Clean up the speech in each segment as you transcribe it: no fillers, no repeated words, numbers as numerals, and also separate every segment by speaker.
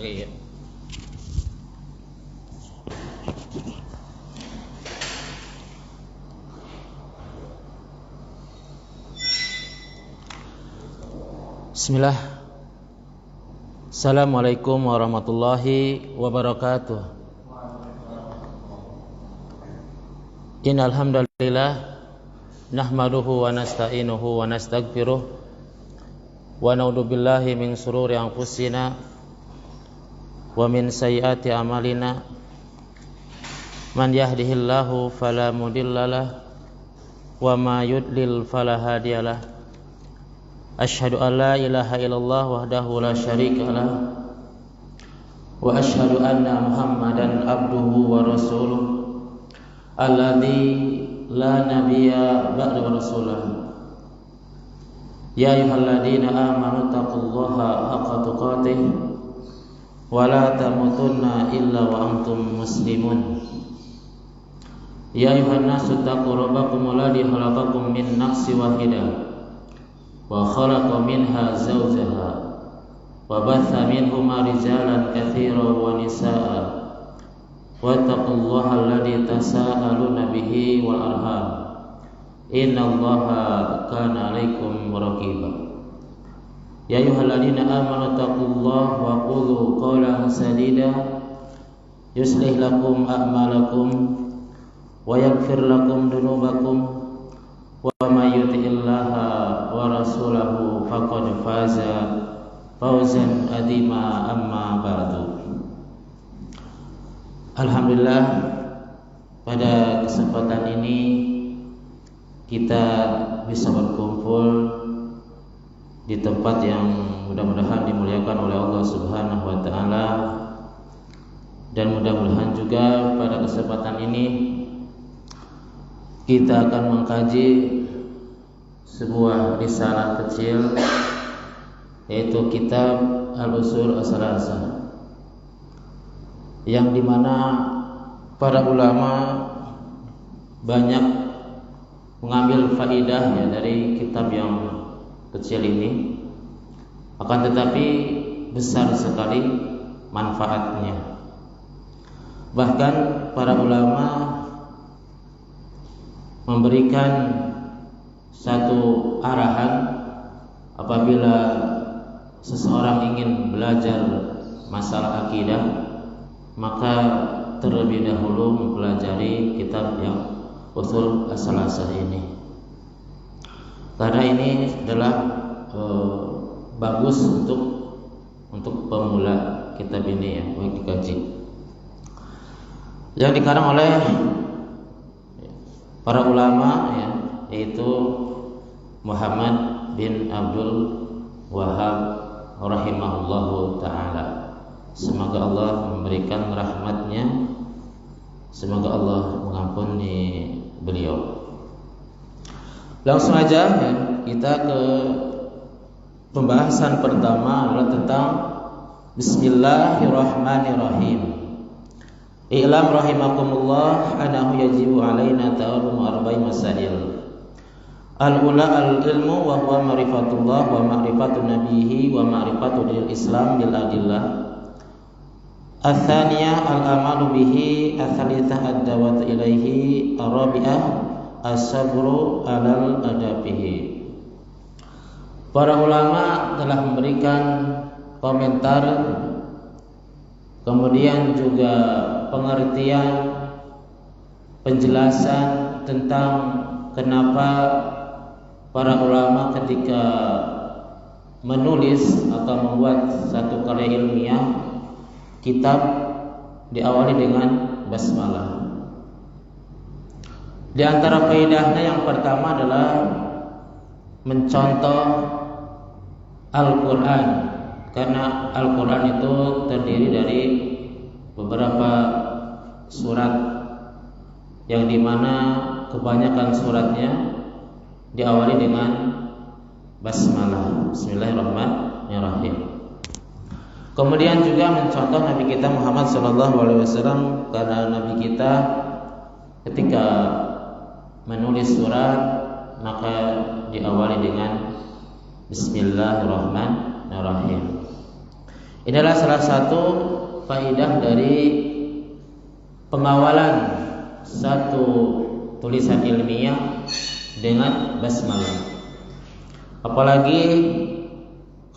Speaker 1: Iya. Bismillah. Assalamualaikum warahmatullahi wabarakatuh. Innal hamdalillah nahmaduhu wa nasta'inuhu wa nastaghfiruh wa na'udzu billahi min shururi anfusina wa min sayyiati a'malina. Man yahdihillahu fala mudhillalah wa ma yudlil fala hadiyalah. Asyhadu an la ilaha illallah wahdahu la syarikalah wa asyhadu anna Muhammadan abduhu wa rasuluh alladzi la nabiyya ba'da rasulah. Ya ayyuhalladzina amanu taqullaha haqqa tuqatih wa la tamutunna illa wa antum muslimun. Ya ayyuhan nasu taqu rabbakum alladzi khalaqakum min nafsin wahidah wa khalaqa minha zawjaha wa batha minhuma rijalan katsiran wa nisaa'a wattaqullaha alladzi tasaaluna bihi wal arham innallaha kana 'alaikum raqiba. Ya ayyuhalladzina amanu taqullaha wa qulu qawlan sadida yuslih lakum a'malakum wa yaghfir lakum dhunubakum wa may yuti'illaha wa rasulahu faqad faza fawzan adzima amma ba'du. Alhamdulillah, pada kesempatan ini kita bisa berkumpul di tempat yang mudah-mudahan dimuliakan oleh Allah Subhanahu wa taala, dan mudah-mudahan juga pada kesempatan ini kita akan mengkaji sebuah risalah kecil, yaitu kitab Al-Ushul Ats-Tsalatsah, yang dimana para ulama banyak mengambil faidah ya dari kitab yang kecil ini, akan tetapi besar sekali manfaatnya. Bahkan para ulama memberikan satu arahan apabila seseorang ingin belajar masalah akidah, maka terlebih dahulu mempelajari kitab yang Ushul Ats-Tsalatsah ini, karena ini adalah bagus untuk pemula kitab ini ya, baik dikaji. Yang dikarang oleh para ulama ya, yaitu Muhammad bin Abdul Wahhab rahimahullahu ta'ala. Semoga Allah memberikan rahmatnya, semoga Allah mengampuni beliau. Langsung aja ya, kita ke pembahasan pertama adalah tentang Bismillahirrahmanirrahim. I'lam rahimakumullah annahu yajibu alaina ta'allum arba'i masail. Al-ula al-ilmu wa huwa ma'rifatullah wa ma'rifatu nabiyhi wa ma'rifatu dinil Islam bil adillah. Ats-tsaniyah al-amalu bihi, ats-tsalitsah ad-da'watu ilaihi, ar-rabi'ah as-sabru 'alal adabihi. Para ulama telah memberikan komentar, kemudian juga pengertian, penjelasan tentang kenapa para ulama ketika menulis atau membuat satu karya ilmiah, kitab, diawali dengan basmalah. Di antara faedahnya yang pertama adalah mencontoh Al-Quran, karena Al-Quran itu terdiri dari beberapa surat, yang dimana kebanyakan suratnya diawali dengan basmalah, Bismillahirrahmanirrahim. Kemudian juga mencontoh Nabi kita Muhammad SAW, karena Nabi kita ketika menulis surat maka diawali dengan Bismillahirrahmanirrahim. Ini adalah salah satu faidah dari pengawalan satu tulisan ilmiah dengan basmalah. Apalagi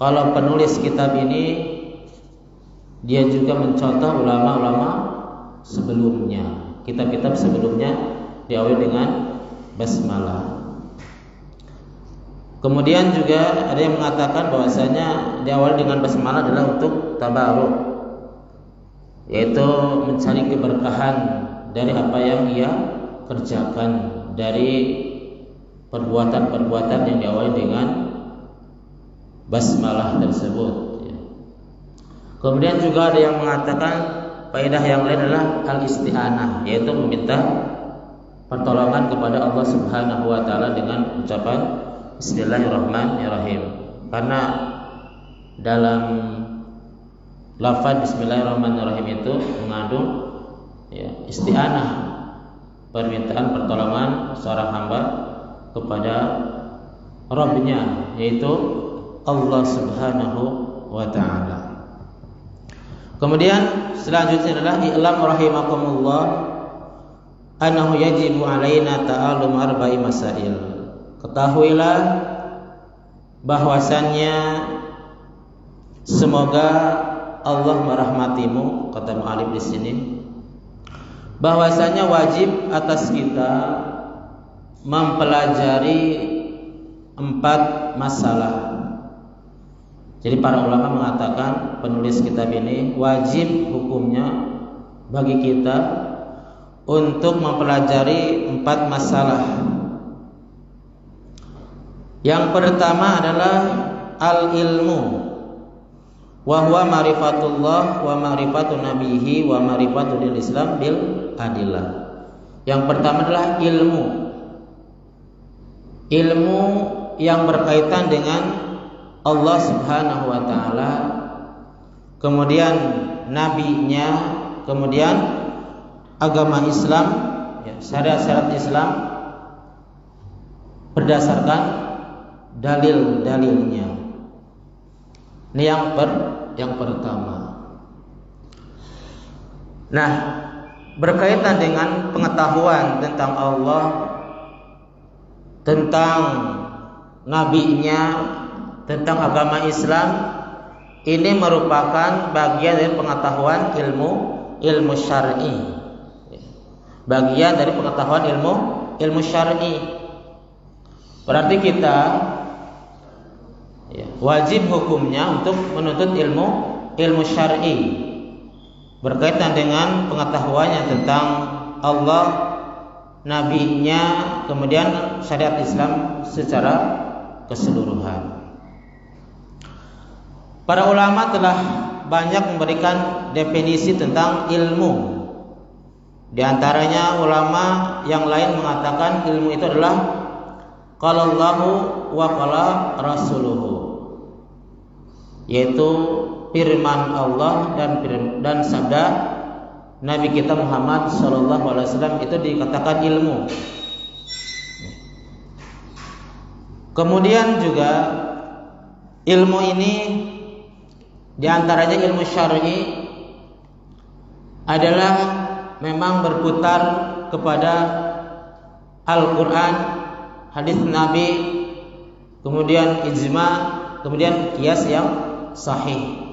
Speaker 1: kalau penulis kitab ini dia juga mencontoh ulama-ulama sebelumnya. Kitab-kitab sebelumnya diawali dengan basmalah. Kemudian juga ada yang mengatakan bahwasanya diawali dengan basmalah adalah untuk tabaruk, yaitu mencari keberkahan dari apa yang ia kerjakan, dari perbuatan-perbuatan yang diawali dengan basmalah tersebut. Kemudian juga ada yang mengatakan faedah yang lain adalah al-isti'anah, yaitu meminta pertolongan kepada Allah Subhanahu wa taala dengan ucapan Bismillahirrahmanirrahim. Karena dalam lafaz Bismillahirrahmanirrahim itu mengandung isti'anah, permintaan pertolongan seorang hamba kepada Rabb-nya, yaitu Allah Subhanahu wa taala. Kemudian selanjutnya adalah i'lam rahimakumullah annahu yajibu alaina ta'allum arba'i masail. Ketahuilah bahwasannya semoga Allah merahmatimu, kata mu'alif di sini, bahwasanya wajib atas kita mempelajari 4 masalah. Jadi para ulama mengatakan penulis kitab ini wajib hukumnya bagi kita untuk mempelajari 4 masalah. Yang pertama adalah al-ilmu, wa huwa ma'rifatullah wa ma'rifatu nabihi wa ma'rifatu dil Islam bil adillah. Yang pertama adalah ilmu. Ilmu yang berkaitan dengan Allah Subhanahu wa taala, kemudian nabinya, kemudian agama Islam, syariat-syariat Islam berdasarkan dalil-dalilnya. Ini yang pertama. Nah, berkaitan dengan pengetahuan tentang Allah, tentang nabinya, tentang agama Islam, ini merupakan bagian dari pengetahuan ilmu syar'i. Bagian dari pengetahuan ilmu syar'i. Berarti kita wajib hukumnya untuk menuntut ilmu syar'i berkaitan dengan pengetahuannya tentang Allah, nabinya, kemudian syariat Islam secara keseluruhan. Para ulama telah banyak memberikan definisi tentang ilmu. Di antaranya ulama yang lain mengatakan ilmu itu adalah qala Allahu wa qala rasuluhu, yaitu firman Allah dan sabda Nabi kita Muhammad sallallahu alaihi wasallam itu dikatakan ilmu. Kemudian juga ilmu ini di antaranya ilmu syar'i adalah memang berputar kepada Al-Quran, hadis Nabi, kemudian ijma, kemudian qiyas yang sahih.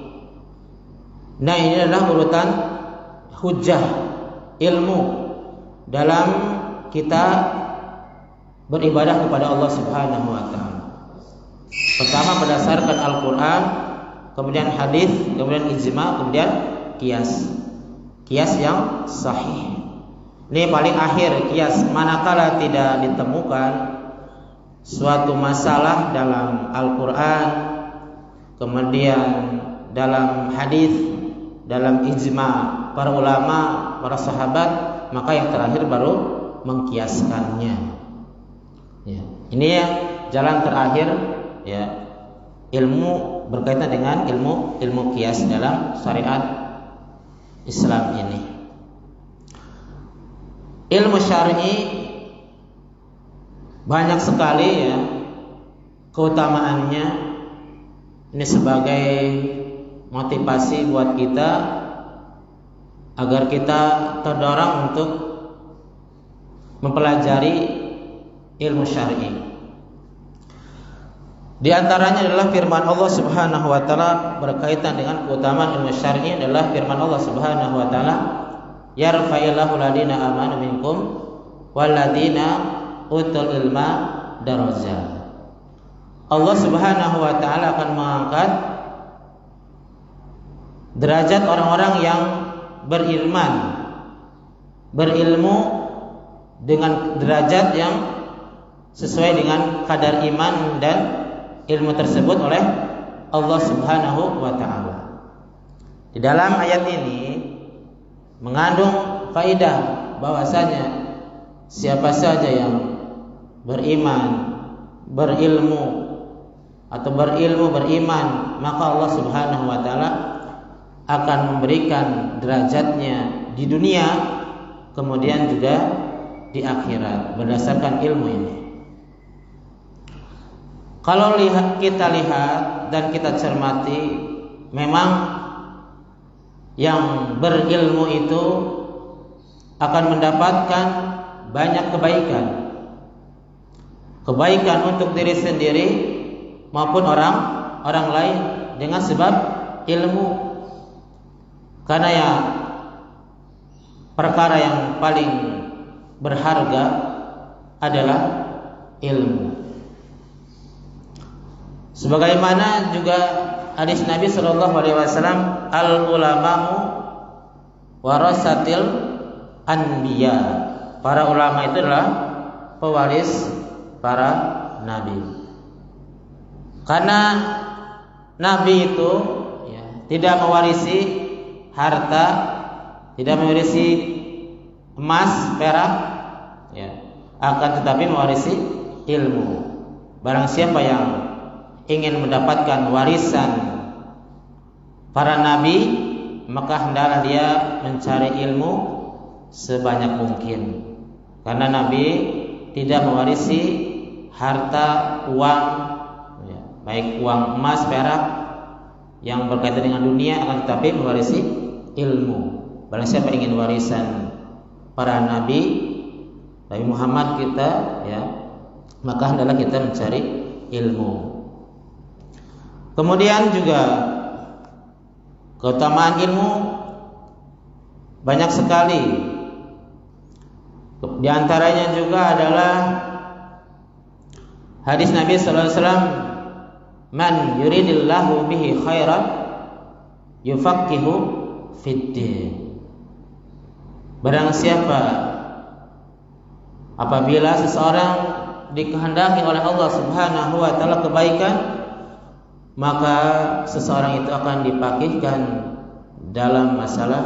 Speaker 1: Nah, ini adalah urutan hujjah ilmu dalam kita beribadah kepada Allah Subhanahu wa taala. Pertama berdasarkan Al-Quran, kemudian hadis, kemudian ijma, kemudian qiyas yang sahih. Ini paling akhir qiyas, manakala tidak ditemukan suatu masalah dalam Al-Quran, kemudian dalam hadis, dalam ijma para ulama, para sahabat, maka yang terakhir baru mengkiaskannya. Ini yang jalan terakhir, ilmu berkaitan dengan ilmu qiyas dalam syariat Islam ini. Ilmu syar'i banyak sekali keutamaannya. Ini sebagai motivasi buat kita agar kita terdorong untuk mempelajari ilmu syar'i. Di antaranya adalah firman Allah Subhanahu wa taala berkaitan dengan keutamaan ilmu syar'i adalah firman Allah Subhanahu wa taala, yarfa'illahu ladina amanu minkum waladina utul ilma darajat. Allah Subhanahu wa taala akan mengangkat derajat orang-orang yang berilmu dengan derajat yang sesuai dengan kadar iman dan ilmu tersebut oleh Allah Subhanahu wa taala. Di dalam ayat ini mengandung faedah bahwasanya siapa saja yang beriman, berilmu beriman, maka Allah Subhanahu wa taala akan memberikan derajatnya di dunia kemudian juga di akhirat berdasarkan ilmu ini. Kalau kita lihat dan kita cermati, memang yang berilmu itu akan mendapatkan banyak kebaikan untuk diri sendiri maupun orang lain dengan sebab ilmu. Karena ya perkara yang paling berharga adalah ilmu. Sebagaimana juga hadis Nabi sallallahu alaihi wasallam, al ulama'u warasatil anbiya. Para ulama itu adalah pewaris para nabi. Karena nabi itu tidak mewarisi harta, tidak mewarisi emas, perak, akan tetapi mewarisi ilmu. Barang siapa yang ingin mendapatkan warisan para nabi, maka hendaklah dia mencari ilmu sebanyak mungkin. Karena nabi tidak mewarisi harta, uang, baik uang emas, perak yang berkaitan dengan dunia, akan tetapi mewarisi ilmu. Barang siapa ingin warisan para nabi Muhammad kita, maka hendaklah kita mencari ilmu. Kemudian juga keutamaan ilmu banyak sekali. Di antaranya juga adalah hadis Nabi sallallahu alaihi wasallam, man yuridillahu bihi khairan yufaqihu fiddin. Barang siapa apabila seseorang dikehendaki oleh Allah Subhanahu wa taala kebaikan, maka seseorang itu akan dipakihkan dalam masalah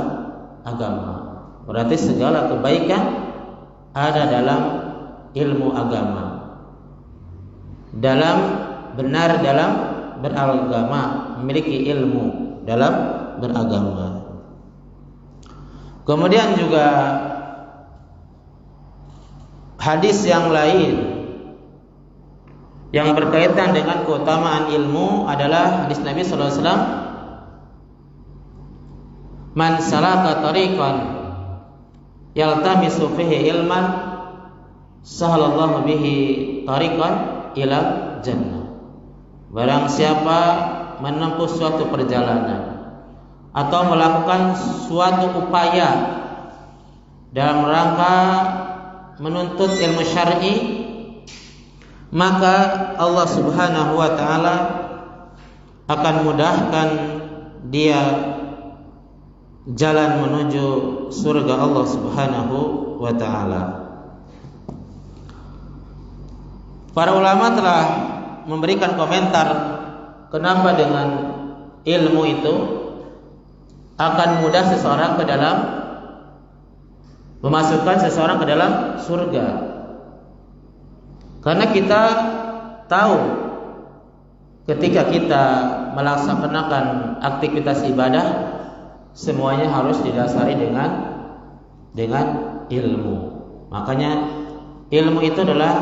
Speaker 1: agama. Berarti segala kebaikan ada dalam ilmu agama, dalam beragama, memiliki ilmu dalam beragama. Kemudian juga hadis yang lain yang berkaitan dengan keutamaan ilmu adalah hadis Nabi sallallahu alaihi wasallam, man salaka tariqan yaltamisu fihi ilman sahalallahu bihi tariqan ila jannah. Barang siapa menempuh suatu perjalanan atau melakukan suatu upaya dalam rangka menuntut ilmu syar'i, maka Allah Subhanahu wa taala akan mudahkan dia jalan menuju surga Allah Subhanahu wa taala. Para ulama telah memberikan komentar kenapa dengan ilmu itu akan mudah seseorang ke dalam memasukkan seseorang ke dalam surga. Karena kita tahu ketika kita melaksanakan aktivitas ibadah, semuanya harus didasari dengan ilmu. Makanya ilmu itu adalah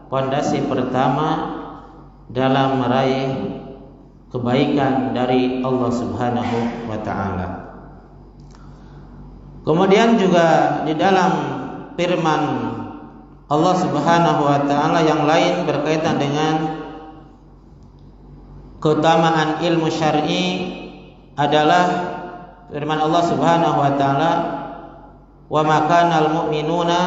Speaker 1: pondasi pertama dalam meraih kebaikan dari Allah Subhanahu wa taala. Kemudian juga di dalam firman Allah Subhanahu wa taala yang lain berkaitan dengan keutamaan ilmu syar'i adalah firman Allah Subhanahu wa taala, "Wa ma kanal mu'minuna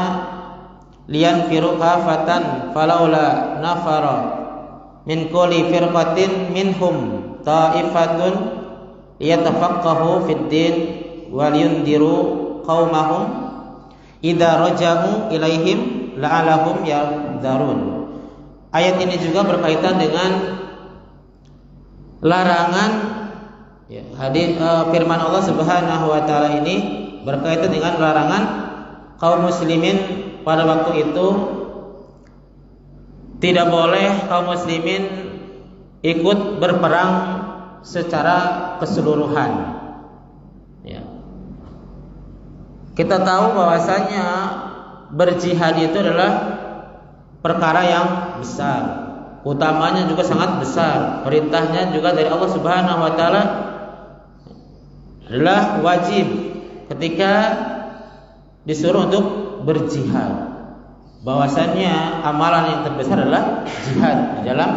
Speaker 1: liyanfiru kafatan falaula nafara min kulli firqatin minhum ta'ifatun liyatafaqahu fid din wa liyundiru qaumahum idza raja'u ilaihim la'alahum yadharun." Ayat ini juga berkaitan dengan larangan firman Allah Subhanahu wa taala ini berkaitan dengan larangan kaum muslimin pada waktu itu tidak boleh kaum muslimin ikut berperang secara keseluruhan. Ya. Kita tahu bahwasanya berjihad itu adalah perkara yang besar, utamanya juga sangat besar. Perintahnya juga dari Allah Subhanahu wa taala adalah wajib ketika disuruh untuk berjihad. Bahwasannya amalan yang terbesar adalah jihad di dalam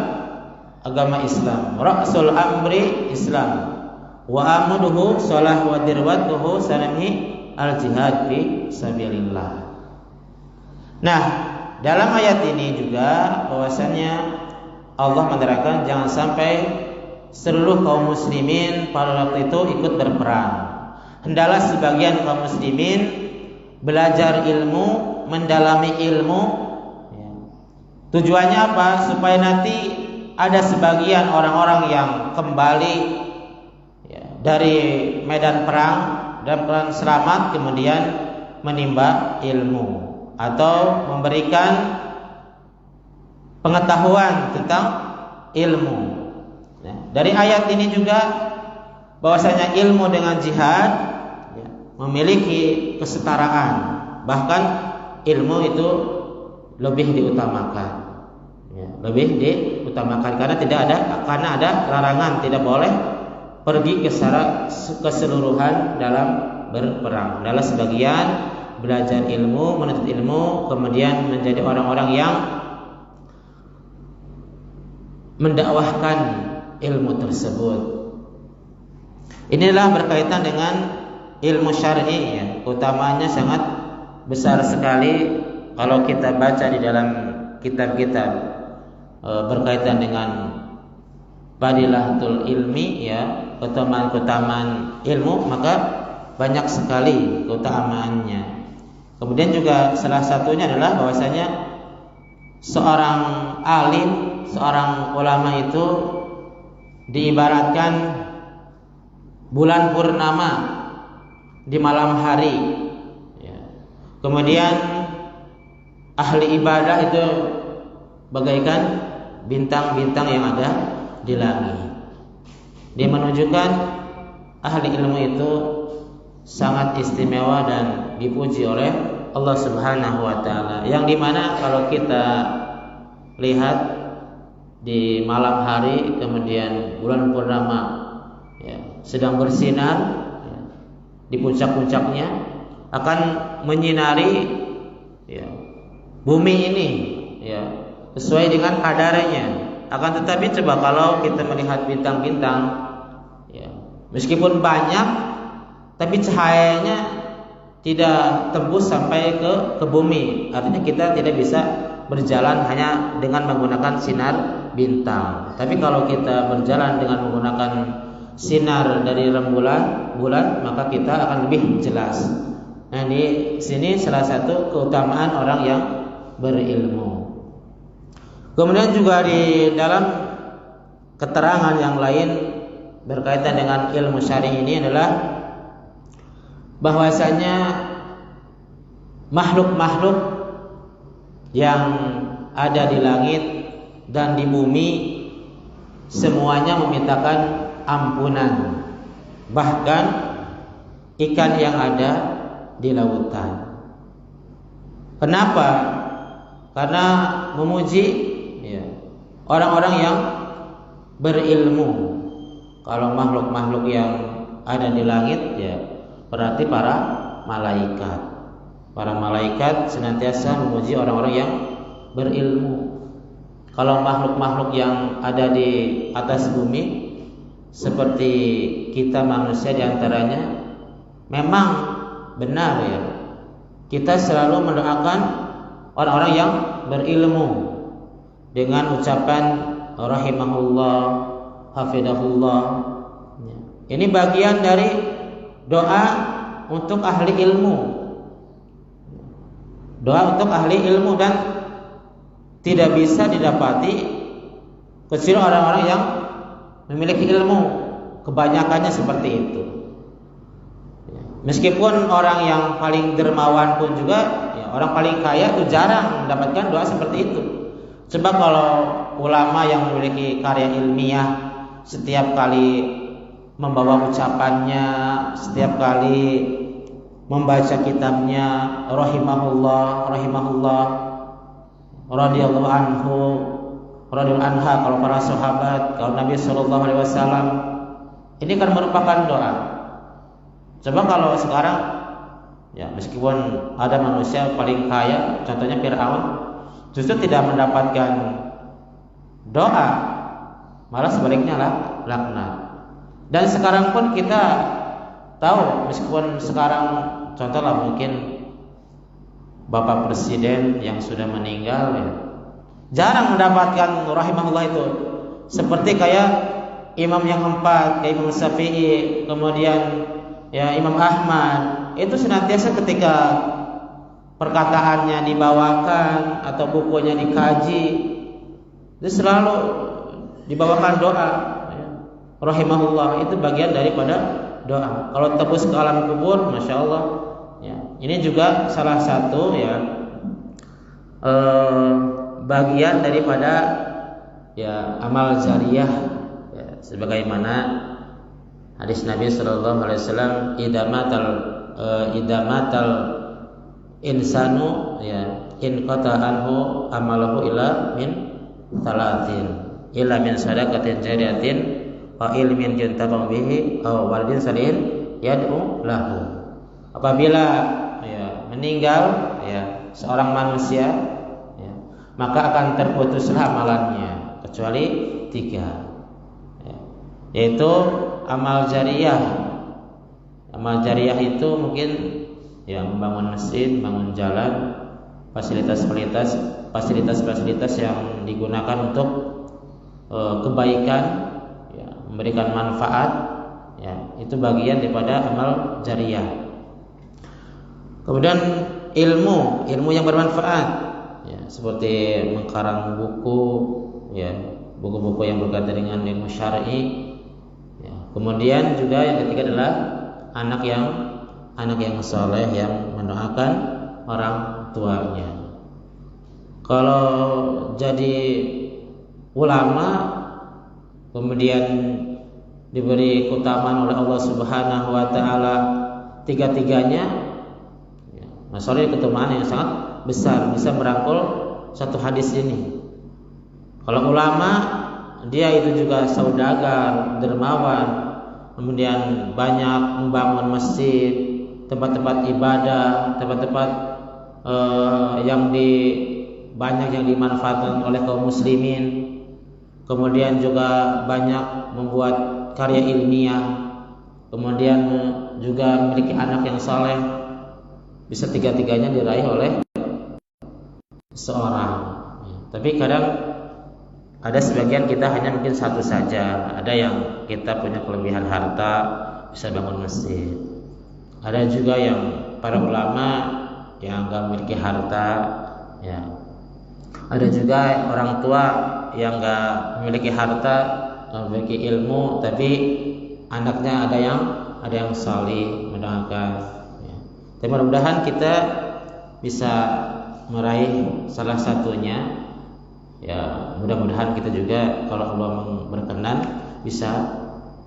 Speaker 1: agama Islam. Ra'sul amri Islam wa amuduhu shalah wa dirwatuhu sanami al-jihad fi sabilillah. Nah, dalam ayat ini juga bahwasannya Allah menerangkan jangan sampai seluruh kaum muslimin pada waktu itu ikut berperang. Hendaklah sebagian kaum muslimin belajar ilmu, mendalami ilmu. Tujuannya apa? Supaya nanti ada sebagian orang-orang yang kembali dari medan perang dan perang selamat kemudian menimba ilmu atau memberikan pengetahuan tentang ilmu. Dari ayat ini juga bahwasanya ilmu dengan jihad memiliki kesetaraan, bahkan ilmu itu lebih diutamakan, lebih diutamakan karena ada larangan tidak boleh pergi secara keseluruhan dalam berperang. Adalah sebagian belajar ilmu, menuntut ilmu, kemudian menjadi orang-orang yang mendakwahkan ilmu tersebut. Inilah berkaitan dengan ilmu syar'i, utamanya sangat besar sekali kalau kita baca di dalam kitab-kitab berkaitan dengan fadilatul ilmi, keutamaan ilmu, maka banyak sekali keutamaannya. Kemudian juga salah satunya adalah bahwasanya seorang alim, seorang ulama itu diibaratkan bulan purnama di malam hari. Kemudian ahli ibadah itu bagaikan bintang-bintang yang ada di langit. Dia menunjukkan ahli ilmu itu sangat istimewa dan dipuji oleh Allah Subhanahu wa taala. Yang dimana kalau kita lihat di malam hari kemudian bulan purnama sedang bersinar di puncak-puncaknya akan menyinari bumi ini sesuai dengan kadarnya. Akan tetapi coba kalau kita melihat bintang-bintang meskipun banyak tapi cahayanya tidak tembus sampai ke bumi. Artinya kita tidak bisa berjalan hanya dengan menggunakan sinar bintang. Tapi kalau kita berjalan dengan menggunakan sinar dari rembulan bulan, maka kita akan lebih jelas. Nah, di sini salah satu keutamaan orang yang berilmu. Kemudian juga di dalam keterangan yang lain berkaitan dengan ilmu syar'i ini adalah bahwasanya makhluk-makhluk yang ada di langit dan di bumi semuanya memintakan ampunan, bahkan ikan yang ada di lautan. Kenapa? Karena memuji orang-orang yang berilmu. Kalau makhluk-makhluk yang ada di langit ya berarti para malaikat. Para malaikat senantiasa memuji orang-orang yang berilmu. Kalau makhluk-makhluk yang ada di atas bumi seperti kita manusia diantaranya, memang benar ya, kita selalu mendoakan orang-orang yang berilmu dengan ucapan rahimahullah, hafidahullah. Ini bagian dari doa untuk ahli ilmu. Doa untuk ahli ilmu dan tidak bisa didapati kecuali orang-orang yang memiliki ilmu. Kebanyakannya seperti itu. Meskipun orang yang paling dermawan pun juga, ya, orang paling kaya itu jarang mendapatkan doa seperti itu. Sebab kalau ulama yang memiliki karya ilmiah, setiap kali membawa ucapannya, setiap kali membaca kitabnya, rahimahullah, radhiyallahu anhu, radhiyallahu anha, kalau para sahabat, kalau Nabi sallallahu alaihi wasallam, ini kan merupakan doa. Coba kalau sekarang ya meskipun ada manusia paling kaya, contohnya Fir'aun, justru tidak mendapatkan doa, malah sebaliknya laknat. Dan sekarang pun kita tahu, meskipun sekarang contohlah mungkin Bapak Presiden yang sudah meninggal ya, jarang mendapatkan rahimahullah itu. Seperti kayak imam yang empat, kayak Imam Syafi'i, kemudian ya Imam Ahmad, itu senantiasa ketika perkataannya dibawakan atau bukunya dikaji, itu selalu dibawakan doa ya, rahimahullah. Itu bagian daripada doa. Kalau tebus ke alam kubur, masya Allah ya, ini juga salah satu ya bagian daripada ya amal jariyah ya, sebagaimana hadis Nabi sallallahu alaihi wasallam, idamatal insanu ya in qata anhu amalahu ila min talatin, ila min sadaqatin jariyatin wa ilmin yuntafa'u bihi aw waladin salihin yad'u lahu. Apabila ya meninggal ya seorang manusia ya, maka akan terputuslah amalannya kecuali 3 ya, yaitu amal jariyah. Amal jariyah itu mungkin ya membangun masjid, membangun jalan, fasilitas yang digunakan untuk kebaikan ya, memberikan manfaat ya, itu bagian daripada amal jariyah. Kemudian ilmu yang bermanfaat ya, seperti mengkarang buku ya, buku-buku yang berkaitan dengan ilmu syar'i ya. Kemudian juga yang ketiga adalah anak yang saleh yang mendoakan orang tuanya. Kalau jadi ulama kemudian diberi keutamaan oleh Allah Subhanahu wa taala tiga-tiganya, masalah keutamaan yang sangat besar, bisa merangkul satu hadis ini. Kalau ulama, dia itu juga saudagar, dermawan, kemudian banyak membangun masjid, tempat-tempat ibadah, tempat-tempat banyak yang dimanfaatkan oleh kaum muslimin. Kemudian juga banyak membuat karya ilmiah, kemudian juga memiliki anak yang saleh. Bisa tiga-tiganya diraih oleh seorang. Tapi kadang ada sebagian kita hanya mungkin satu saja. Ada yang kita punya kelebihan harta, bisa bangun masjid. Ada juga yang para ulama yang enggak memiliki harta, ya. Ada juga orang tua yang enggak memiliki harta, enggak memiliki ilmu, tapi anaknya ada yang salih, mendoakan. Dan mudah-mudahan kita bisa meraih salah satunya. Ya, mudah-mudahan kita juga kalau Allah berkenan bisa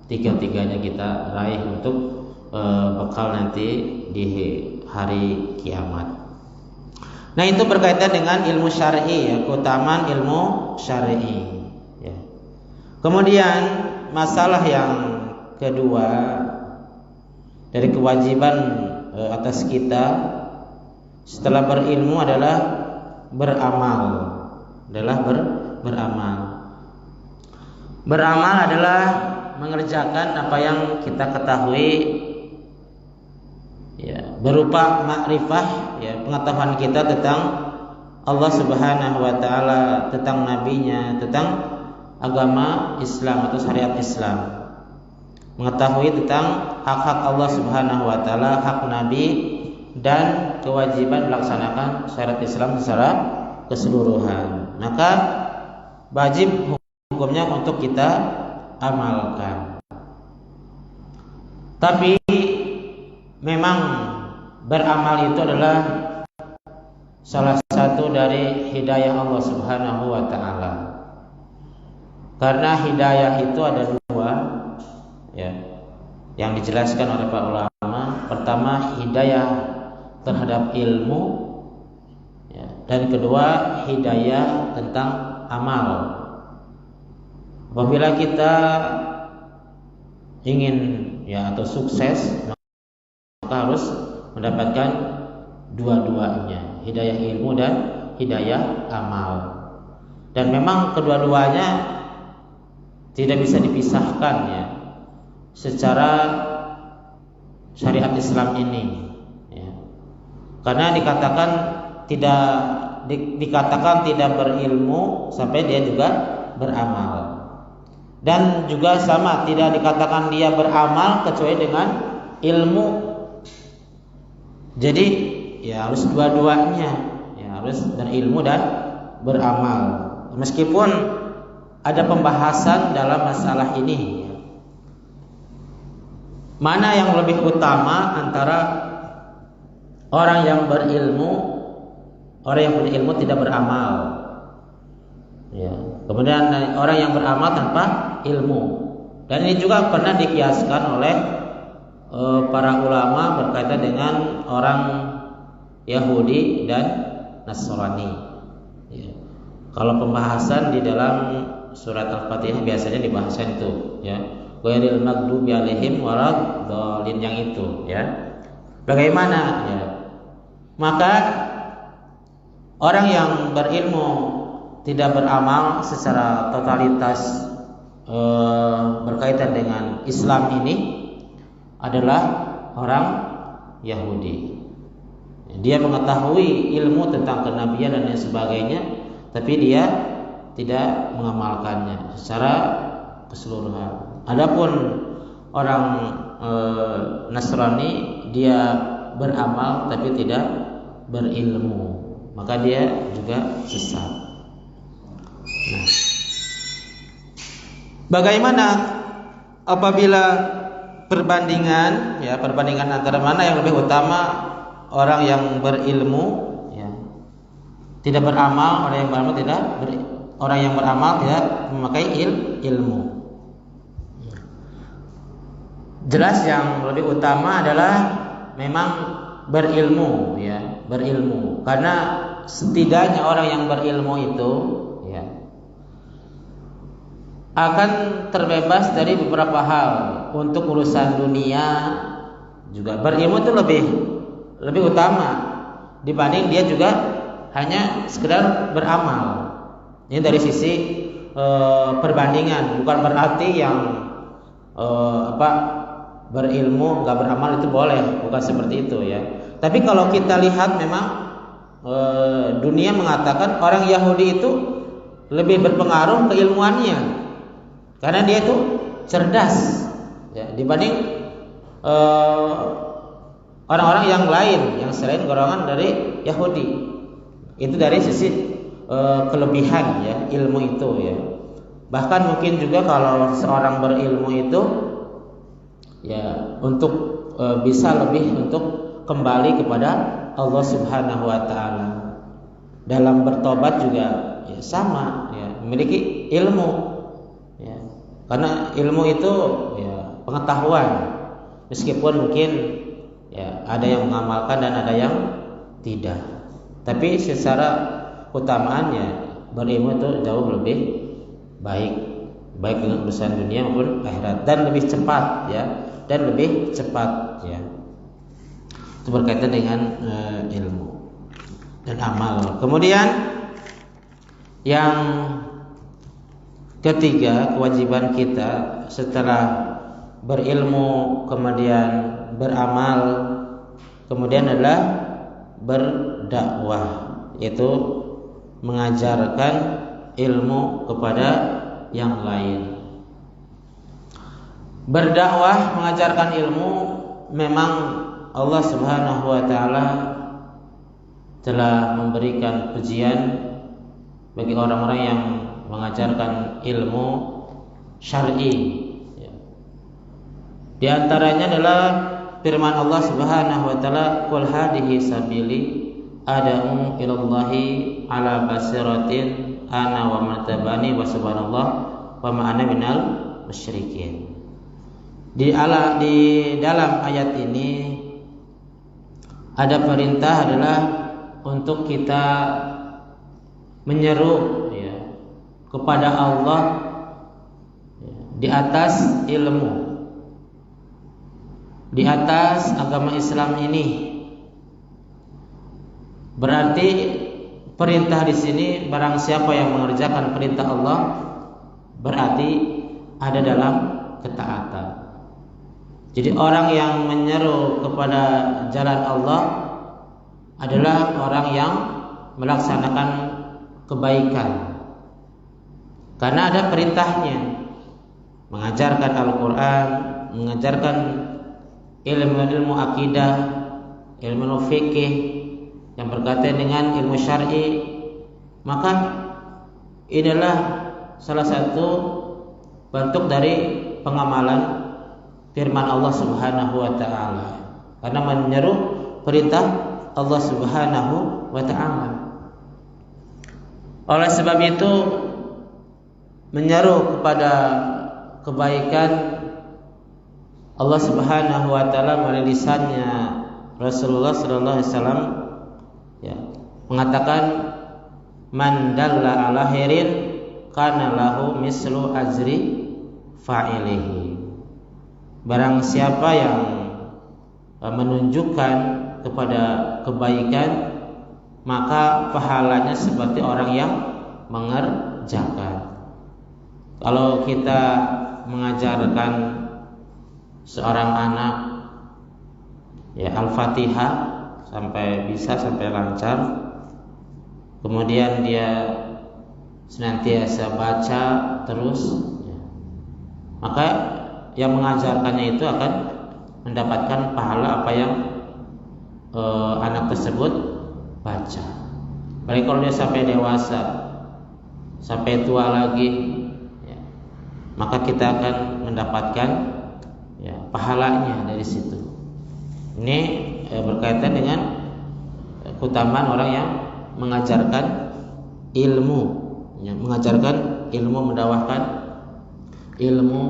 Speaker 1: tiga-tiganya kita raih untuk bekal nanti di hari kiamat. Nah, itu berkaitan dengan ilmu syar'i ya, keutamaan ilmu syar'i ya. Kemudian masalah yang kedua dari kewajiban atas kita setelah berilmu adalah beramal. Beramal. Beramal adalah mengerjakan apa yang kita ketahui, ya, berupa makrifah, ya, pengetahuan kita tentang Allah Subhanahu wa taala, tentang nabinya, tentang agama Islam atau syariat Islam. Mengetahui tentang hak-hak Allah Subhanahu wa taala, hak nabi, dan kewajiban melaksanakan syariat Islam secara keseluruhan. Maka wajib hukumnya untuk kita amalkan. Tapi memang beramal itu adalah salah satu dari hidayah Allah Subhanahu wa taala. Karena hidayah itu ada dua, ya, yang dijelaskan oleh para ulama. Pertama, hidayah terhadap ilmu, ya, dan kedua, hidayah tentang amal. Apabila kita ingin, ya, atau sukses, maka harus mendapatkan dua-duanya, hidayah ilmu dan hidayah amal. Dan memang kedua-duanya tidak bisa dipisahkan, ya, secara syariat Islam ini, ya. Karena dikatakan tidak berilmu sampai dia juga beramal. Dan juga sama, tidak dikatakan dia beramal kecuali dengan ilmu. Jadi ya harus dua-duanya, ya, harus berilmu dan beramal. Meskipun ada pembahasan dalam masalah ini, mana yang lebih utama antara orang yang berilmu, orang yang berilmu tidak beramal, ya. Kemudian orang yang beramal tanpa ilmu. Dan ini juga pernah dikiaskan oleh para ulama berkaitan dengan orang Yahudi dan Nasrani, ya. Kalau pembahasan di dalam surat Al-Fatihah biasanya dibahaskan itu, ya, ghairil maghdubi alaihim waladhdallin, yang itu, ya. Bagaimana, ya? Maka orang yang berilmu tidak beramal secara totalitas berkaitan dengan Islam ini adalah orang Yahudi. Dia mengetahui ilmu tentang kenabian dan lain sebagainya, tapi dia tidak mengamalkannya secara keseluruhan. Adapun orang Nasrani, dia beramal tapi tidak berilmu, maka dia juga sesat. Nah, bagaimana apabila perbandingan antara mana yang lebih utama, orang yang berilmu, ya, tidak beramal, orang yang beramal tidak memakai ilmu. Jelas yang lebih utama adalah memang berilmu, ya, berilmu. Karena setidaknya orang yang berilmu itu, ya, akan terbebas dari beberapa hal untuk urusan dunia. Juga berilmu itu lebih utama dibanding dia juga hanya sekedar beramal. Ini dari sisi perbandingan, bukan berarti yang berilmu nggak beramal itu boleh, bukan seperti itu, ya. Tapi kalau kita lihat memang dunia mengatakan orang Yahudi itu lebih berpengaruh keilmuannya karena dia itu cerdas, ya, dibanding orang-orang yang lain yang selain golongan dari Yahudi. Itu dari sisi kelebihan, ya, ilmu itu, ya. Bahkan mungkin juga kalau seorang berilmu itu, ya, untuk bisa lebih untuk kembali kepada Allah Subhanahu wa taala. Dalam bertobat juga, ya, sama, ya, memiliki ilmu, ya. Karena ilmu itu, ya, pengetahuan. Meskipun mungkin, ya, ada yang mengamalkan dan ada yang tidak. Tapi secara utamaannya berilmu itu jauh lebih baik, baik dengan urusan dunia maupun akhirat, dan lebih cepat ya, itu berkaitan dengan ilmu dan amal. Kemudian yang ketiga, kewajiban kita setelah berilmu kemudian beramal kemudian adalah berdakwah, yaitu mengajarkan ilmu kepada yang lain. Berdakwah, mengajarkan ilmu, memang Allah Subhanahu wa taala telah memberikan pujian bagi orang-orang yang mengajarkan ilmu syar'i. Di antaranya adalah firman Allah Subhanahu wa taala, "Qul hadhihi sabili ad'u ilallahi ala basiratin ana wa man tabani wa subhanallah wa ma ana minal musyrikin." Di dalam ayat ini ada perintah adalah untuk kita menyeru kepada Allah di atas ilmu, di atas agama Islam ini. Berarti perintah di sini, barang siapa yang mengerjakan perintah Allah berarti ada dalam ketaatan. Jadi orang yang menyeru kepada jalan Allah adalah orang yang melaksanakan kebaikan, karena ada perintahnya, mengajarkan Al-Quran, mengajarkan ilmu akidah, ilmu fikih yang berkaitan dengan ilmu syar'i. Maka inilah salah satu bentuk dari pengamalan firman Allah Subhanahu wa taala, karena menyeru perintah Allah Subhanahu wa taala. Oleh sebab itu, menyeru kepada kebaikan Allah Subhanahu wa taala melalui lisannya Rasulullah sallallahu alaihi wasallam mengatakan, "Man dalla ala khairin kana lahu mislu ajri fa'ilihi." Barang siapa yang menunjukkan kepada kebaikan, maka pahalanya seperti orang yang mengerjakan. Kalau kita mengajarkan seorang anak Al-Fatihah sampai lancar, kemudian dia senantiasa baca terus, maka yang mengajarkannya itu akan mendapatkan pahala apa yang anak tersebut baca. Baik kalau dia sampai dewasa, sampai tua lagi, maka kita akan mendapatkan pahalanya dari situ. Ini berkaitan dengan keutamaan orang yang mengajarkan ilmu, mendakwahkan ilmu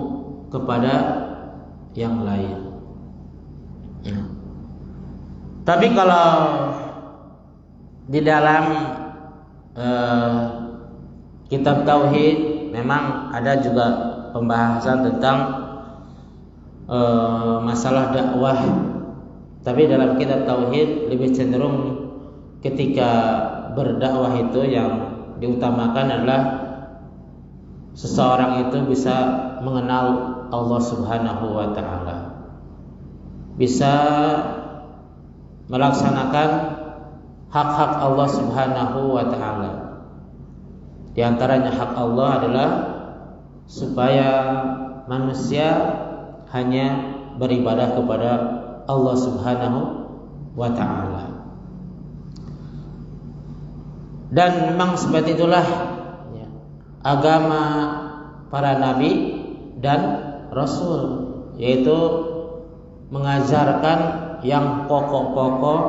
Speaker 1: kepada yang lain. Tapi kalau di dalam kitab tauhid memang ada juga pembahasan tentang masalah dakwah. Tapi dalam kitab tauhid lebih cenderung ketika berdakwah itu yang diutamakan adalah seseorang itu bisa mengenal Allah Subhanahu wa taala, bisa melaksanakan hak-hak Allah Subhanahu wa taala. Di antaranya hak Allah adalah supaya manusia hanya beribadah kepada Allah Subhanahu wa taala. Dan memang seperti itulah agama para nabi dan rasul, yaitu mengajarkan yang pokok-pokok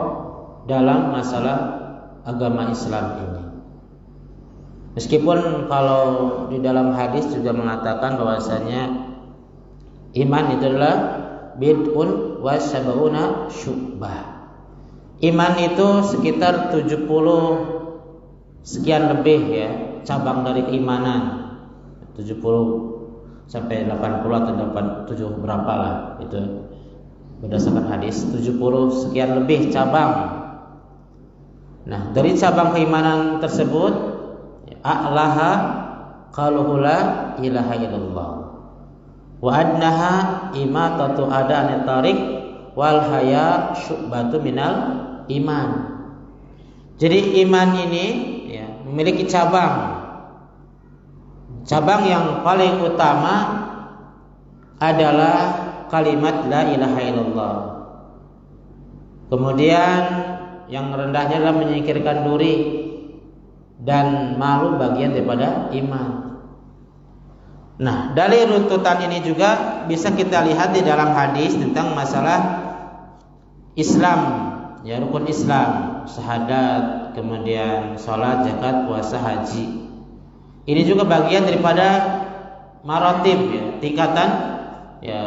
Speaker 1: dalam masalah agama Islam ini. Meskipun kalau di dalam hadis juga mengatakan bahwasanya iman itu adalah bid'un wa sab'una syu'bah. Iman itu sekitar 70 sekian lebih cabang dari keimanan. 70 sampai 80 atau 87 berapa lah, itu berdasarkan hadis. 70 sekian lebih cabang. Nah, dari cabang keimanan tersebut, a'laha qauluhu la ilaha illallah wa adnaha imatatu adani tariq wal haya syu'batu minal iman. Jadi iman ini ya, memiliki cabang. Cabang yang paling utama adalah kalimat la ilaha illallah. Kemudian yang rendahnya adalah menyingkirkan duri dan malu, bagian daripada iman. Nah, dari runtutan ini juga bisa kita lihat di dalam hadis tentang masalah Islam, ya, rukun Islam, syahadat, kemudian sholat, zakat, puasa, haji. Ini juga bagian daripada maratib, ya, tingkatan, ya,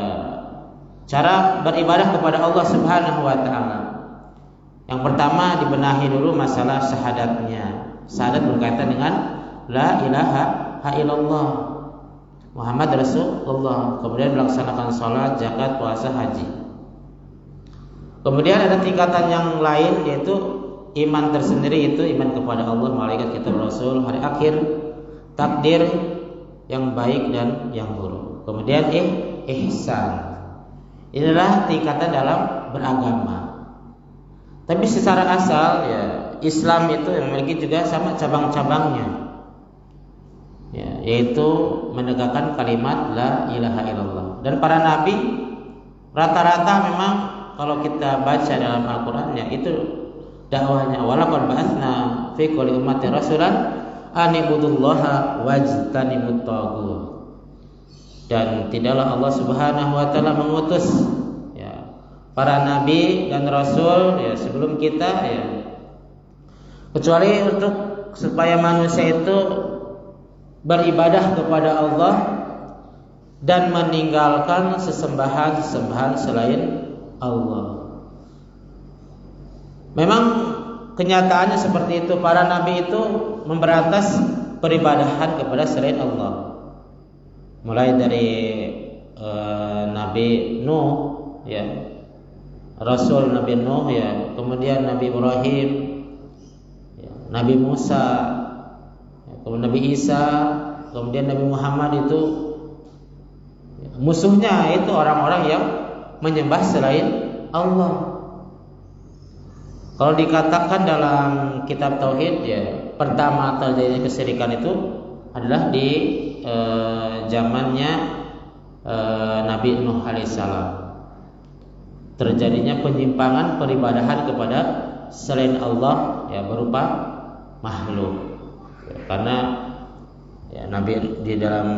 Speaker 1: cara beribadah kepada Allah Subhanahu wa taala. Yang pertama dibenahi dulu masalah syahadatnya. Syahadat berkaitan dengan la ilaha illallah Muhammad Rasulullah. Kemudian melaksanakan sholat, zakat, puasa, haji. Kemudian ada tingkatan yang lain, yaitu iman tersendiri, itu iman kepada Allah, malaikat, kitab, rasul, hari akhir, takdir yang baik dan yang buruk. Kemudian ihsan. Inilah tingkatan dalam beragama. Tapi secara asal, ya, Islam itu yang memiliki juga sama cabang-cabangnya, ya, yaitu menegakkan kalimat la ilaha illallah. Dan para nabi rata-rata memang kalau kita baca dalam Al-Quran, ya, itu dakwahnya walaqad ba'atsna fi kulli ummatin rasulan an ibudullaha wajtanibut taghut. Dan tidaklah Allah Subhanahu wa taala mengutus, ya, para nabi dan rasul, ya, sebelum kita, ya, kecuali untuk supaya manusia itu beribadah kepada Allah dan meninggalkan sesembahan selain Allah. Memang kenyataannya seperti itu. Para nabi itu memberantas peribadahan kepada selain Allah. Mulai dari Nabi Nuh, ya, Rasul Nabi Nuh, ya, kemudian Nabi Ibrahim, ya, Nabi Musa, ya, kemudian Nabi Isa, kemudian Nabi Muhammad. Itu, ya, musuhnya itu orang-orang yang menyembah selain Allah. Kalau dikatakan dalam kitab tauhid, ya, pertama terjadinya kesyirikan itu adalah di zamannya Nabi Nuh alaihissalam. Terjadinya penyimpangan peribadahan kepada selain Allah, ya, berupa makhluk. Ya, karena, ya, Nabi di dalam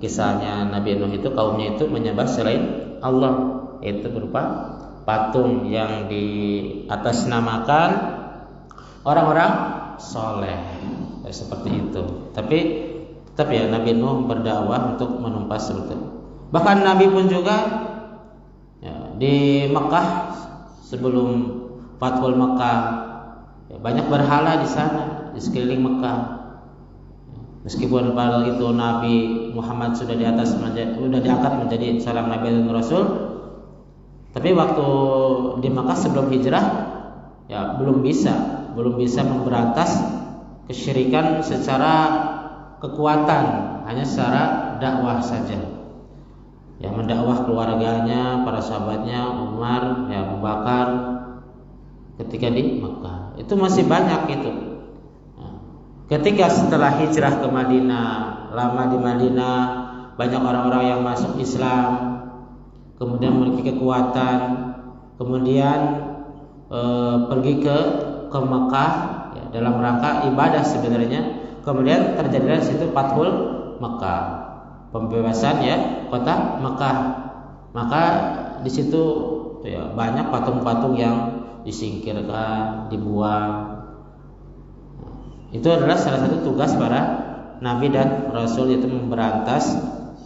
Speaker 1: kisahnya Nabi Nuh itu kaumnya itu menyembah selain Allah, itu berupa patung yang diatasnamakan orang-orang soleh, ya, seperti itu. Tapi ya, Nabi Nuh berdakwah untuk menumpas seperti itu. Bahkan Nabi pun juga, ya, di Mekah sebelum Fathul Mekah, ya, banyak berhala di sana, di sekeliling Mekah. Meskipun pada itu Nabi Muhammad sudah diangkat menjadi seorang Nabi dan Rasul, tapi waktu di Mekah sebelum hijrah, ya, belum bisa memberantas kesyirikan secara kekuatan, hanya secara dakwah saja. Ya, mendakwah keluarganya, para sahabatnya, Umar, ya, Abu Bakar ketika di Mekah. Itu masih banyak itu. Nah, ketika setelah hijrah ke Madinah, lama di Madinah, banyak orang-orang yang masuk Islam, kemudian memiliki kekuatan, kemudian pergi ke Mekah, ya, dalam rangka ibadah sebenarnya. Kemudian terjadilah situ Fathul Mekah, pembebasan, ya, kota Mekah. Maka di situ, ya, banyak patung-patung yang disingkirkan, dibuang. Itu adalah salah satu tugas para nabi dan rasul, yaitu memberantas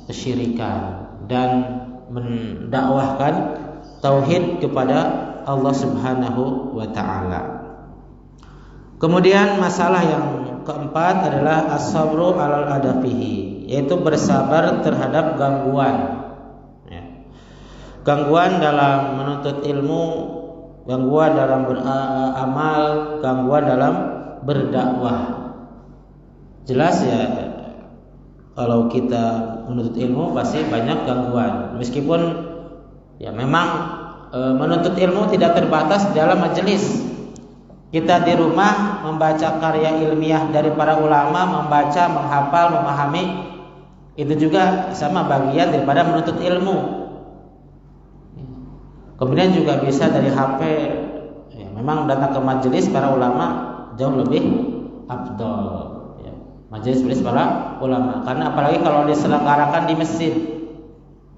Speaker 1: kesyirikan dan mendakwahkan tauhid kepada Allah Subhanahu wa taala. Kemudian masalah yang keempat adalah as-sabru 'alal adafihi, yaitu bersabar terhadap gangguan. Ya. Gangguan dalam menuntut ilmu, gangguan dalam beramal, gangguan dalam berdakwah. Jelas ya, kalau kita menuntut ilmu pasti banyak gangguan. Meskipun ya memang menuntut ilmu tidak terbatas dalam majelis. Kita di rumah membaca karya ilmiah dari para ulama, membaca, menghafal, memahami, itu juga sama bagian daripada menuntut ilmu. Kemudian juga bisa dari HP. Ya, memang datang ke majelis para ulama jauh lebih afdol. Ya, majelis para ulama. Karena apalagi kalau diselenggarakan di masjid.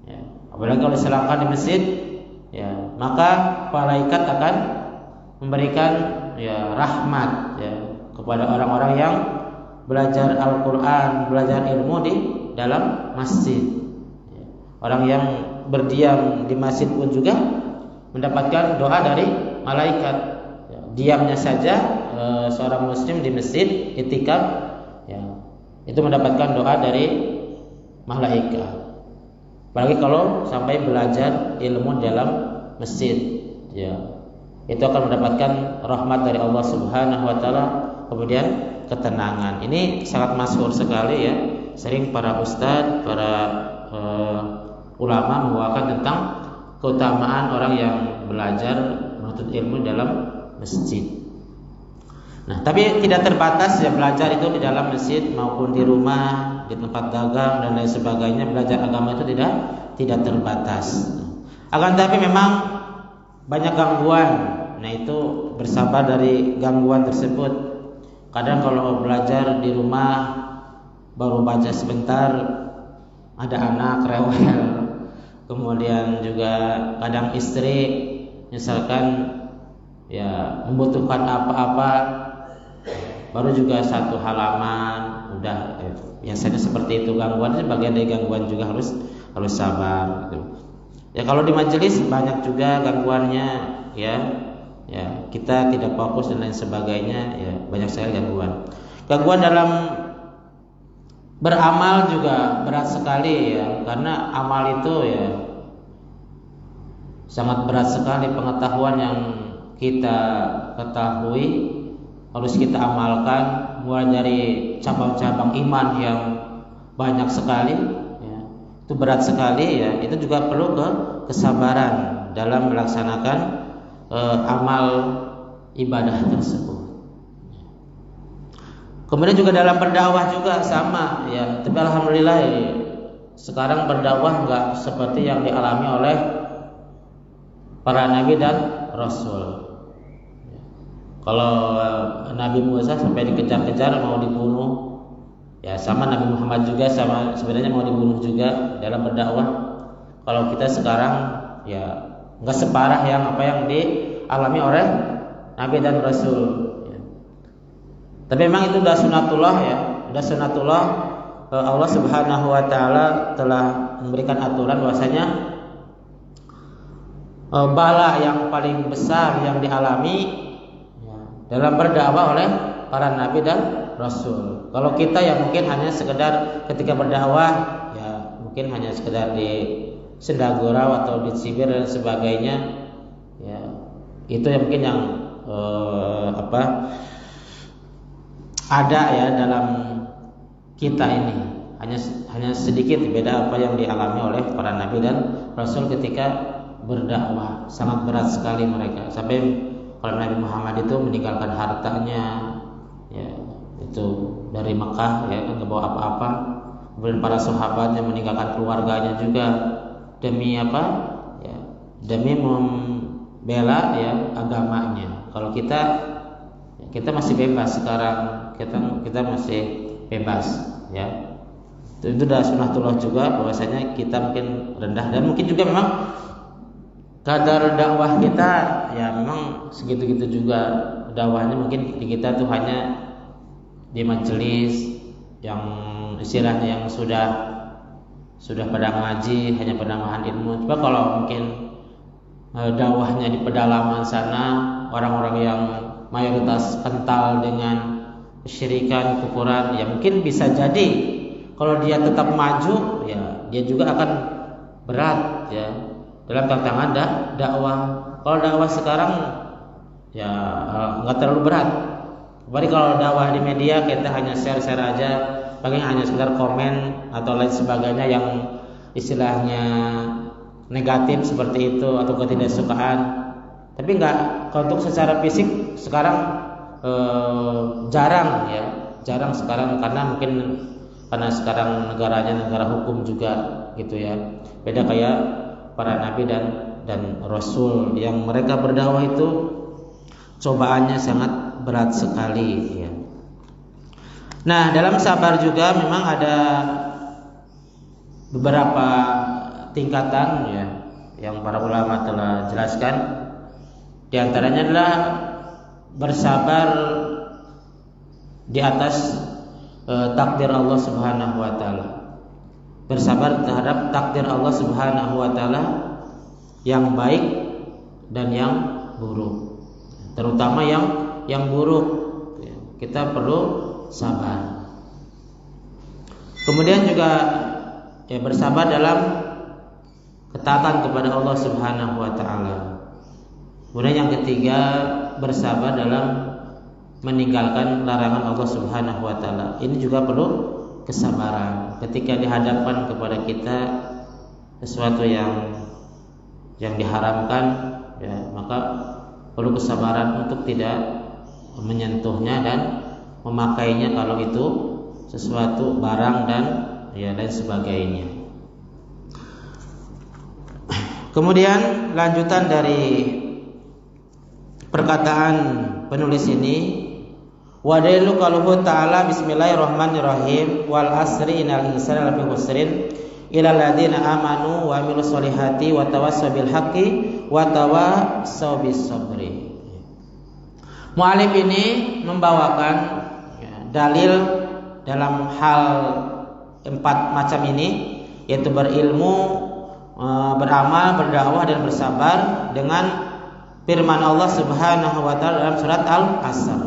Speaker 1: Ya, apalagi kalau diselenggarakan di masjid, ya, maka malaikat akan memberikan ya rahmat ya kepada orang-orang yang belajar Al-Quran, belajar ilmu di dalam masjid. Ya. Orang yang berdiam di masjid pun juga mendapatkan doa dari malaikat. Ya. Diamnya saja seorang muslim di masjid itikaf, ya, itu mendapatkan doa dari malaikat. Apalagi kalau sampai belajar ilmu dalam masjid, ya, itu akan mendapatkan rahmat dari Allah Subhanahu wa taala, kemudian ketenangan. Ini sangat masyhur sekali ya. Sering para ustadz, para ulama membawakan tentang keutamaan orang yang belajar menuntut ilmu dalam masjid. Nah, tapi tidak terbatas ya belajar itu di dalam masjid maupun di rumah, di tempat dagang dan lain sebagainya. Belajar agama itu tidak terbatas. Akan tapi memang banyak gangguan. Nah, itu bersabar dari gangguan tersebut. Kadang kalau belajar di rumah baru baca sebentar ada anak rewel. Kemudian juga kadang istri misalkan ya membutuhkan apa-apa, baru juga satu halaman udah biasanya seperti itu. Gangguan itu bagian dari gangguan juga, harus sabar gitu. Ya kalau di majelis banyak juga gangguannya ya kita tidak fokus dan lain sebagainya, ya banyak sekali gangguan. Gangguan dalam beramal juga berat sekali ya, karena amal itu ya sangat berat sekali. Pengetahuan yang kita ketahui harus kita amalkan, mulai dari cabang-cabang iman yang banyak sekali ya, itu berat sekali ya. Itu juga perlu kesabaran dalam melaksanakan amal ibadah tersebut. Kemudian juga dalam berdakwah juga sama ya. Tapi alhamdulillah ya, sekarang berdakwah enggak seperti yang dialami oleh para nabi dan rasul. Kalau Nabi Musa sampai dikejar-kejar mau dibunuh, ya sama Nabi Muhammad juga sama sebenarnya mau dibunuh juga dalam berdakwah. Kalau kita sekarang ya enggak separah yang apa yang dialami oleh Nabi dan Rasul ya. Tapi memang itu sudah sunatullah ya, sudah sunatullah. Allah Subhanahu wa taala telah memberikan aturan bahwasanya bala yang paling besar yang dialami ya, dalam berdakwah oleh para nabi dan rasul. Kalau kita ya mungkin hanya sekedar ketika berdakwah ya mungkin hanya sekedar di Sendagurau atau di Sibir dan sebagainya ya, itu yang mungkin yang ada ya dalam kita ini, hanya sedikit beda apa yang dialami oleh para nabi dan rasul ketika berdakwah. Sangat berat sekali mereka, sampai kalau Nabi Muhammad itu meninggalkan hartanya ya, itu dari Mekah ya kan, nggak bawa apa-apa. Kemudian para sahabatnya meninggalkan keluarganya juga demi apa ya, demi membela ya agamanya. Kalau kita masih bebas sekarang, kita masih bebas ya. Itu sudah sunatullah juga bahwasanya kita mungkin rendah, dan mungkin juga memang kadar dakwah kita ya memang segitu-gitu juga dakwahnya. Mungkin di kita tuh hanya di majelis yang istilahnya yang sudah pada ngaji, hanya penambahan ilmu. Coba kalau mungkin dakwahnya di pedalaman sana, orang-orang yang mayoritas kental dengan kesyirikan, kufuran, ya mungkin bisa jadi kalau dia tetap maju, ya dia juga akan berat ya dalam tantangan dakwah. Kalau dakwah sekarang ya nggak terlalu berat. Apalagi kalau dakwah di media kita hanya share aja, paling hanya sekedar komen atau lain sebagainya yang istilahnya negatif seperti itu atau ketidaksukaan. Tapi enggak, kalau untuk secara fisik sekarang jarang sekarang, karena sekarang negaranya negara hukum juga gitu ya. Beda kayak para nabi dan rasul yang mereka berdakwah itu cobaannya sangat berat sekali ya. Nah, dalam sabar juga memang ada beberapa tingkatan ya yang para ulama telah jelaskan. Di antaranya adalah bersabar di atas takdir Allah Subhanahu wa taala. Bersabar terhadap takdir Allah Subhanahu wa taala yang baik dan yang buruk. Terutama yang buruk. Kita perlu sabar. Kemudian juga ya bersabar dalam ketaatan kepada Allah Subhanahu wa taala. Kemudian yang ketiga, bersabar dalam meninggalkan larangan Allah Subhanahu wa taala. Ini juga perlu kesabaran. Ketika dihadapkan kepada kita sesuatu yang diharamkan, ya, maka perlu kesabaran untuk tidak menyentuhnya dan memakainya kalau itu sesuatu barang dan ya lain sebagainya. Kemudian lanjutan dari perkataan penulis ini, wa dalilu qauluhu ta'ala bismillahirrahmanirrahim wal asri innal insana lafi khusrin illa alladziina amanu wa amilus solihati wa tawassaw bil haqqi wa tawassaw bis sabri. Mu'alif ini membawakan ya, dalil dalam hal 4 macam ini, yaitu berilmu, beramal, berdakwah dan bersabar dengan firman Allah Subhanahu wa taala dalam surat Al-Asr.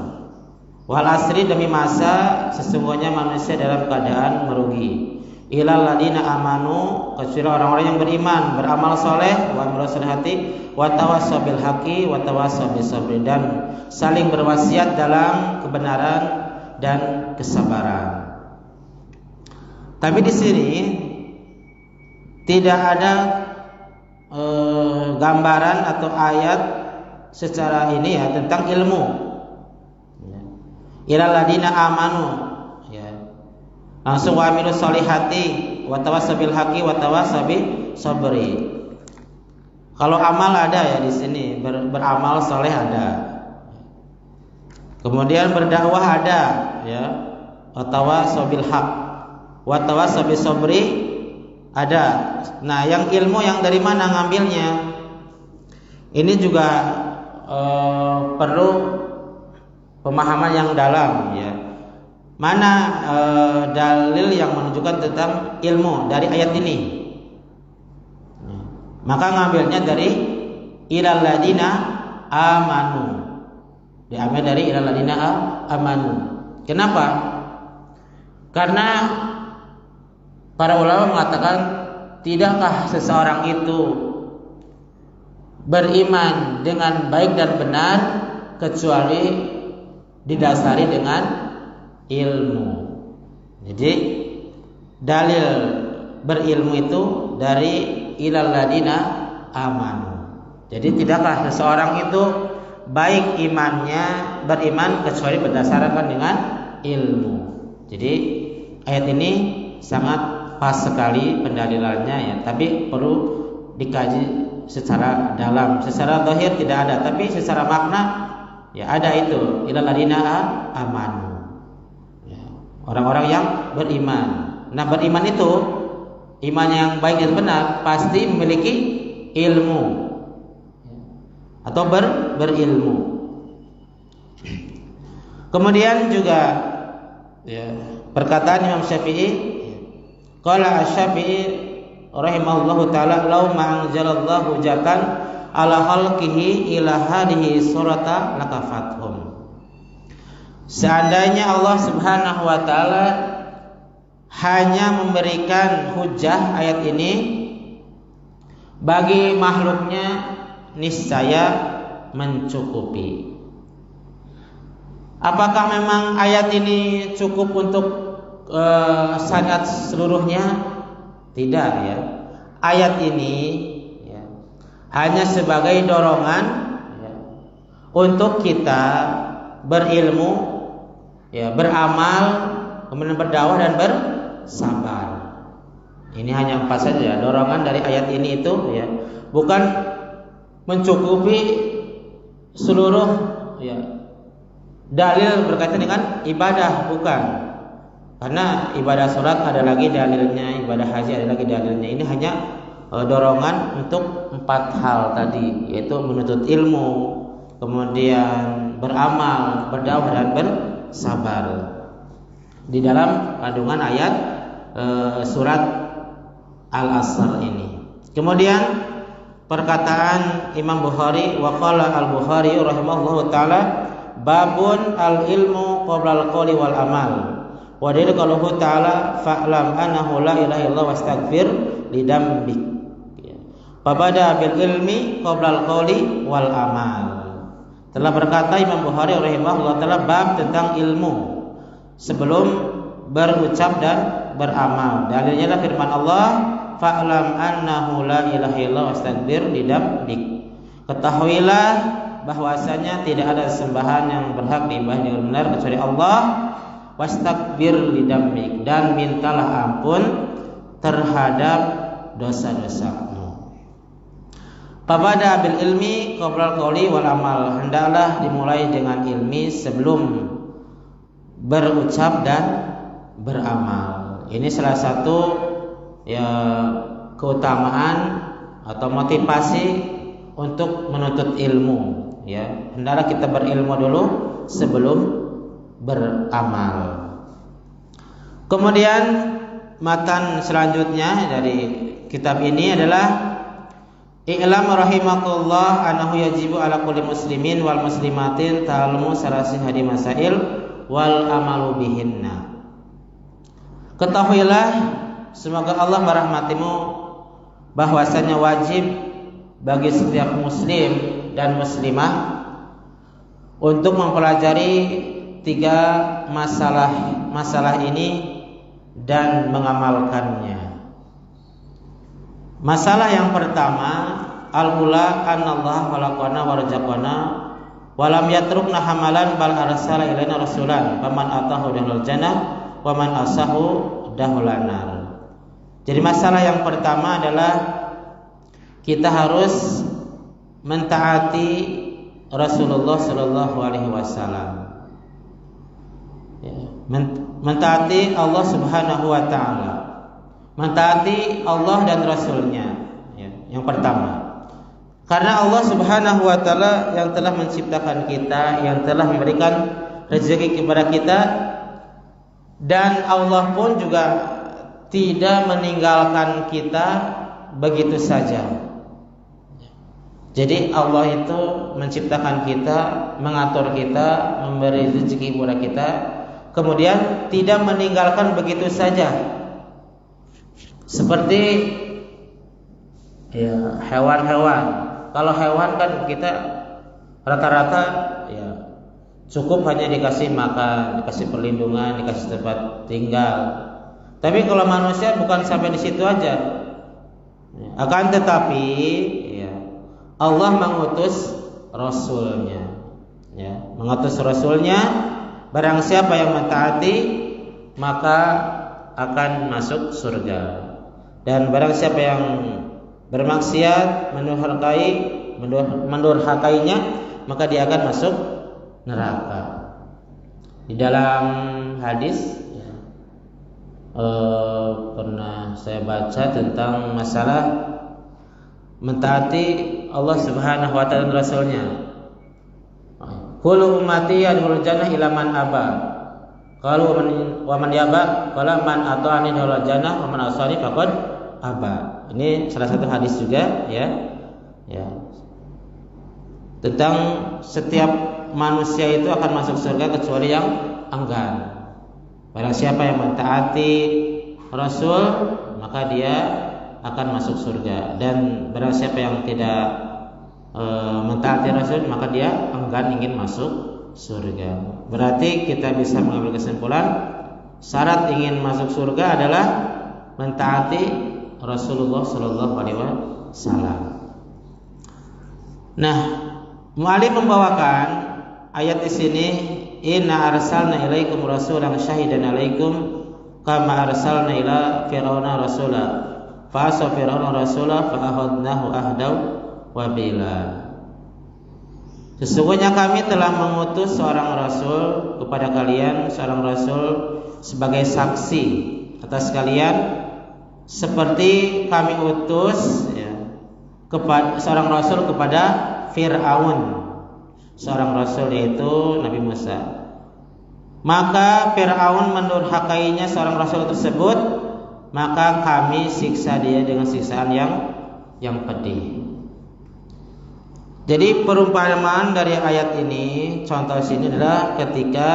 Speaker 1: Wal asri, demi masa sesungguhnya manusia dalam keadaan merugi. Ilal ladina amanu, kecuali orang-orang yang beriman, beramal soleh, wa amilus solihati, wa tawassaw bil haqqi, wa tawassaw bis sabri, dan saling berwasiat dalam kebenaran dan kesabaran. Tapi di sini tidak ada gambaran atau ayat secara ini ya tentang ilmu. Ilal ladina amanu ya. Langsung wa amilus solihati wa tawassaw bil haqqi wa tawassaw bis sabri. Kalau amal ada ya di sini, beramal soleh ada. Kemudian berdakwah ada ya, wa tawassaw bil haqq wa tawassaw bis sabri ada. Nah, yang ilmu yang dari mana ngambilnya? Ini juga perlu pemahaman yang dalam ya. Mana dalil yang menunjukkan tentang ilmu dari ayat ini? Maka ngambilnya dari ilal ladina amanu. Diambil dari ilal ladina amanu. Kenapa? Karena para ulama mengatakan, tidakkah seseorang itu beriman dengan baik dan benar kecuali didasari dengan ilmu. Jadi dalil berilmu itu dari ilal ladina amanu. Jadi tidakkah seseorang itu baik imannya, beriman kecuali berdasarkan dengan ilmu. Jadi ayat ini sangat pas sekali pendalilannya ya, tapi perlu dikaji secara dalam. Secara zahir tidak ada, tapi secara makna ya ada itu ilal ladina amanu ya, orang-orang yang beriman. Nah, beriman itu iman yang baik dan benar pasti memiliki ilmu atau berilmu. Kemudian juga ya, perkataan Imam Syafi'i, qala Asy-Syafi'i rahimahullahu taala, law ma anzalallahu jatan ala khalqihi ila hadhihi surata lakafathum. Seandainya Allah Subhanahu wa taala hanya memberikan hujah ayat ini bagi makhluknya niscaya mencukupi. Apakah memang ayat ini cukup untuk syariat seluruhnya? Tidak ya. Ayat ini ya, hanya sebagai dorongan ya, untuk kita berilmu, ya, beramal, kemudian berdakwah dan bersabar. Ini hanya 4 saja dorongan dari ayat ini itu ya, bukan mencukupi seluruh ya, dalil berkaitan dengan ibadah, bukan. Karena ibadah sholat ada lagi dalilnya, ibadah haji ada lagi dalilnya. Ini hanya dorongan untuk 4 hal tadi, yaitu menuntut ilmu, kemudian beramal, berdakwah dan bersabar. Di dalam kandungan ayat surat Al-Asr ini. Kemudian perkataan Imam Bukhari, wa qala Al-Bukhari rahimahullahu taala, babun al-ilmu qabla al-qawli wal amal. Wa dalil qauluhu ta'ala fa'lam annahu la ilaha illallah wastaghfir lidambik. Fabada bil ilmi qabla al-qawli wal amal. Telah berkata Imam Bukhari rahimahullah taala bab tentang ilmu sebelum berucap dan beramal. Dalilnya adalah firman Allah, fa'lam annahu la ilaha illallah wastaghfir lidambik. Ketahuilah bahwasanya tidak ada sembahan yang berhak diibadahi dengan benar kecuali Allah, wastakbir lidambik, dan mintalah ampun terhadap dosa-dosamu. Fabada bil ilmi qabla al-qawli wal amal. Hendaklah dimulai dengan ilmi sebelum berucap dan beramal. Ini salah satu ya keutamaan atau motivasi untuk menuntut ilmu ya. Hendaklah kita berilmu dulu sebelum beramal. Kemudian matan selanjutnya dari kitab ini adalah i'lam rahimakumullah annahu yajibu ala kulli muslimin wal muslimatin ta'allumu sarasih hadi masail wal amalu bihinna. Ketahuilah, semoga Allah merahmatimu, bahwasanya wajib bagi setiap muslim dan muslimah untuk mempelajari 3 masalah ini dan mengamalkannya. Masalah yang pertama, al-ula anallah khalaqana wa razaqana wa lam yatrukna hamalan bal arsala ilaina rasulan faman atahu dahlul jannah wa man asahu dahulan nar. Jadi masalah yang pertama adalah kita harus mentaati Rasulullah sallallahu alaihi wasallam. Mentaati Allah Subhanahu wa taala, mentaati Allah dan Rasulnya ya, yang pertama. Karena Allah Subhanahu wa taala yang telah menciptakan kita, yang telah memberikan rezeki kepada kita, dan Allah pun juga tidak meninggalkan kita begitu saja. Jadi Allah itu menciptakan kita, mengatur kita, memberi rezeki kepada kita, kemudian tidak meninggalkan begitu saja. Seperti ya hewan-hewan. Kalau hewan kan kita rata-rata ya cukup hanya dikasih makan, dikasih perlindungan, dikasih tempat tinggal. Tapi kalau manusia bukan sampai di situ aja. Akan tetapi ya, Allah mengutus Rasulnya. Ya, mengutus Rasulnya. Barang siapa yang mentaati maka akan masuk surga. Dan barang siapa yang bermaksiat, mendurhakainya, maka dia akan masuk neraka. Di dalam hadis pernah saya baca tentang masalah mentaati Allah Subhanahu wa taala dan Rasulnya. Kullu ummati yadkhulul jannah illa man aba. Qalu wa man yaba? Qala man ata'ani yadkhulul jannah wa man asani faqad aba. Ini salah satu hadis juga ya. Ya. Tentang setiap manusia itu akan masuk surga kecuali yang enggan. Barang siapa yang mentaati Rasul, maka dia akan masuk surga. Dan barang siapa yang tidak mentaati Rasul, maka dia enggan ingin masuk surga. Berarti kita bisa mengambil kesimpulan syarat ingin masuk surga adalah mentaati Rasulullah Shallallahu Alaihi Wasallam. Nah, mu'alif membawakan ayat di sini, inna arsalna ilaikum rasulan syahidan alaikum kama arsalna ila fir'auna rasula fa asa fir'auna rasula fa akhadnahu ahdaw wabila. Sesungguhnya kami telah mengutus seorang rasul kepada kalian, seorang rasul sebagai saksi atas kalian, seperti kami utus kepada seorang rasul kepada Fir'aun, seorang rasul yaitu Nabi Musa. Maka Fir'aun mendurhakainya seorang rasul tersebut, maka kami siksa dia dengan siksaan yang pedih. Jadi perumpamaan dari ayat ini, contoh sini adalah ketika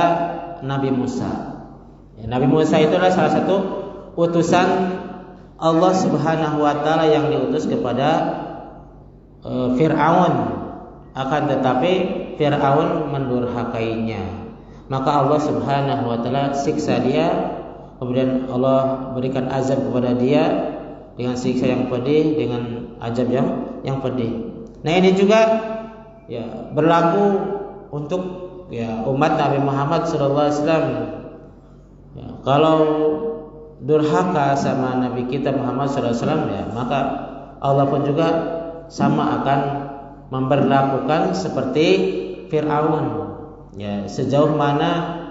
Speaker 1: Nabi Musa. Nabi Musa itu adalah salah satu utusan Allah Subhanahu wa taala yang diutus kepada Fir'aun. Akan tetapi Fir'aun mendurhakainya. Maka Allah Subhanahu wa taala siksa dia, kemudian Allah berikan azab kepada dia dengan siksa yang pedih, dengan azab yang pedih. Nah, ini juga berlaku untuk umat Nabi Muhammad SAW. Kalau durhaka sama Nabi kita Muhammad SAW, maka Allah pun juga sama akan memperlakukan seperti Fir'aun. Sejauh mana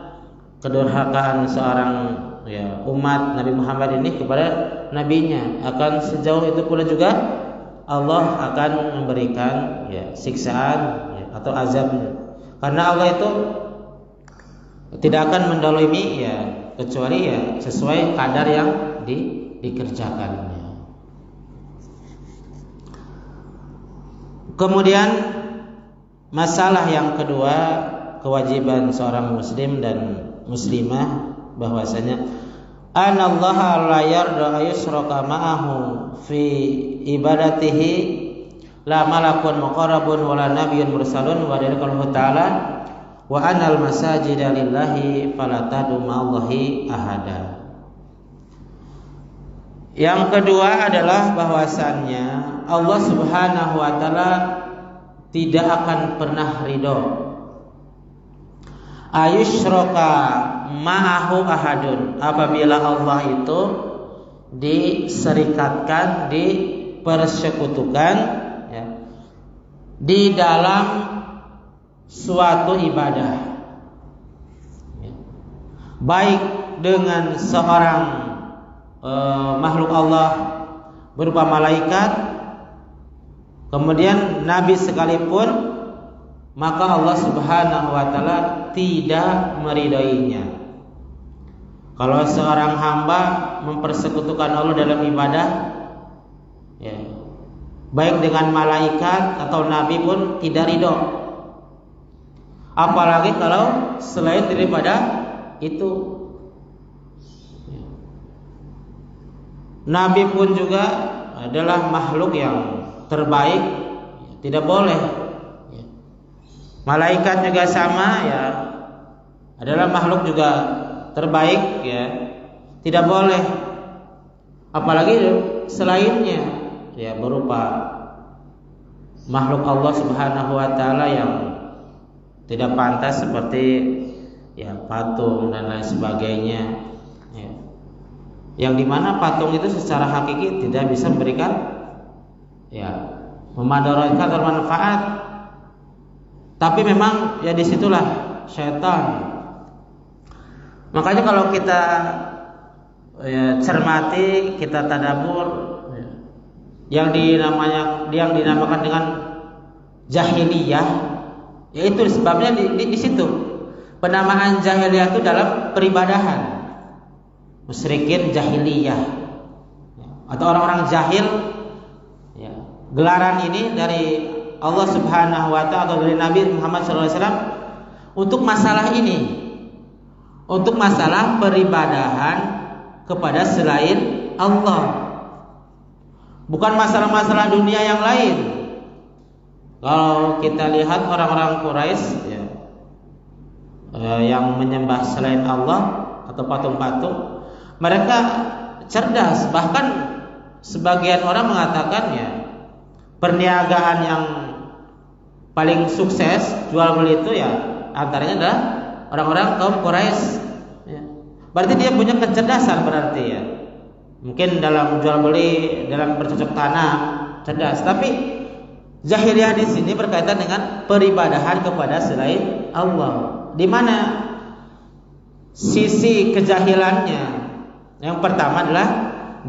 Speaker 1: kedurhakaan seorang umat Nabi Muhammad ini kepada nabinya, akan sejauh itu pula juga Allah akan memberikan siksaan atau azab. Karena Allah itu tidak akan mendolimi kecuali sesuai kadar yang dikerjakannya. Kemudian masalah yang kedua, kewajiban seorang muslim dan muslimah bahwasanya anallaha la yarda ayusyraka ma'ahu fi ibadatihi la malakun muqarrabun wala nabiyyun mursalun wa dalikahu ta'ala wa anal masajida lillahi fala tad'u ma'allahi ahada. Yang kedua adalah bahwasannya Allah Subhanahu wa taala tidak akan pernah ridho ayusyraka ma'ahu ahadun, apabila Allah itu diserikatkan, dipersekutukan di dalam suatu ibadah, baik dengan seorang makhluk Allah berupa malaikat, kemudian nabi sekalipun, maka Allah Subhanahu wa taala tidak meridainya. Kalau seorang hamba mempersekutukan Allah dalam ibadah, baik dengan malaikat atau nabi pun tidak ridho. Apalagi kalau selain daripada itu. Nabi pun juga adalah makhluk yang terbaik, tidak boleh. Malaikat juga sama, adalah makhluk juga terbaik, tidak boleh. Apalagi selainnya, berupa makhluk Allah Subhanahu wa taala yang tidak pantas seperti patung dan lain sebagainya. Yang dimana patung itu secara hakiki tidak bisa memberikan memadaratkan atau manfaat, tapi memang disitulah syaitan. Makanya kalau kita cermati, kita tadabbur, yang dinamakan dengan jahiliyah, yaitu sebabnya di situ. Penamaan jahiliyah itu dalam peribadahan. Musyrikin jahiliyah atau orang-orang jahil, gelaran ini dari Allah Subhanahu wa taala atau dari Nabi Muhammad SAW untuk masalah ini, untuk masalah peribadahan kepada selain Allah. Bukan masalah-masalah dunia yang lain. Kalau kita lihat orang-orang Quraisy ya, yang menyembah selain Allah atau patung-patung, mereka cerdas. Bahkan sebagian orang mengatakan ya, perniagaan yang paling sukses jual beli itu ya antaranya adalah orang-orang kaum Quraisy. Ya. Berarti dia punya kecerdasan berarti ya. Mungkin dalam jual beli, dalam bercocok tanam cerdas. Tapi jahiliyah di sini berkaitan dengan peribadahan kepada selain Allah. Di mana sisi kejahilannya? Yang pertama adalah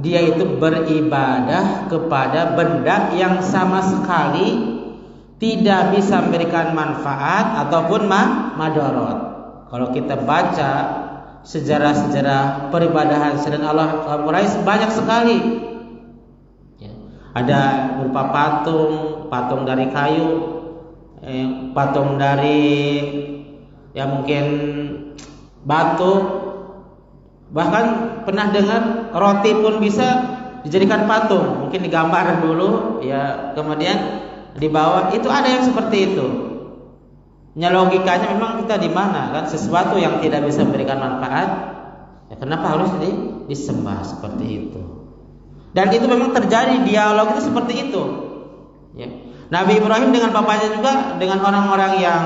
Speaker 1: dia itu beribadah kepada benda yang sama sekali tidak bisa memberikan manfaat ataupun madarat. Kalau kita baca sejarah-sejarah peribadahan selain Allah kaum Quraisy banyak sekali. Ya. Ada berupa patung dari kayu, patung dari ya mungkin batu. Bahkan pernah dengar roti pun bisa dijadikan patung, mungkin digambar dulu ya kemudian dibawa. Itu ada yang seperti itu. Logikanya memang kita di mana kan, sesuatu yang tidak bisa memberikan manfaat ya kenapa harus disembah seperti itu. Dan itu memang terjadi, dialog itu seperti itu ya. Nabi Ibrahim dengan bapaknya juga, dengan orang-orang yang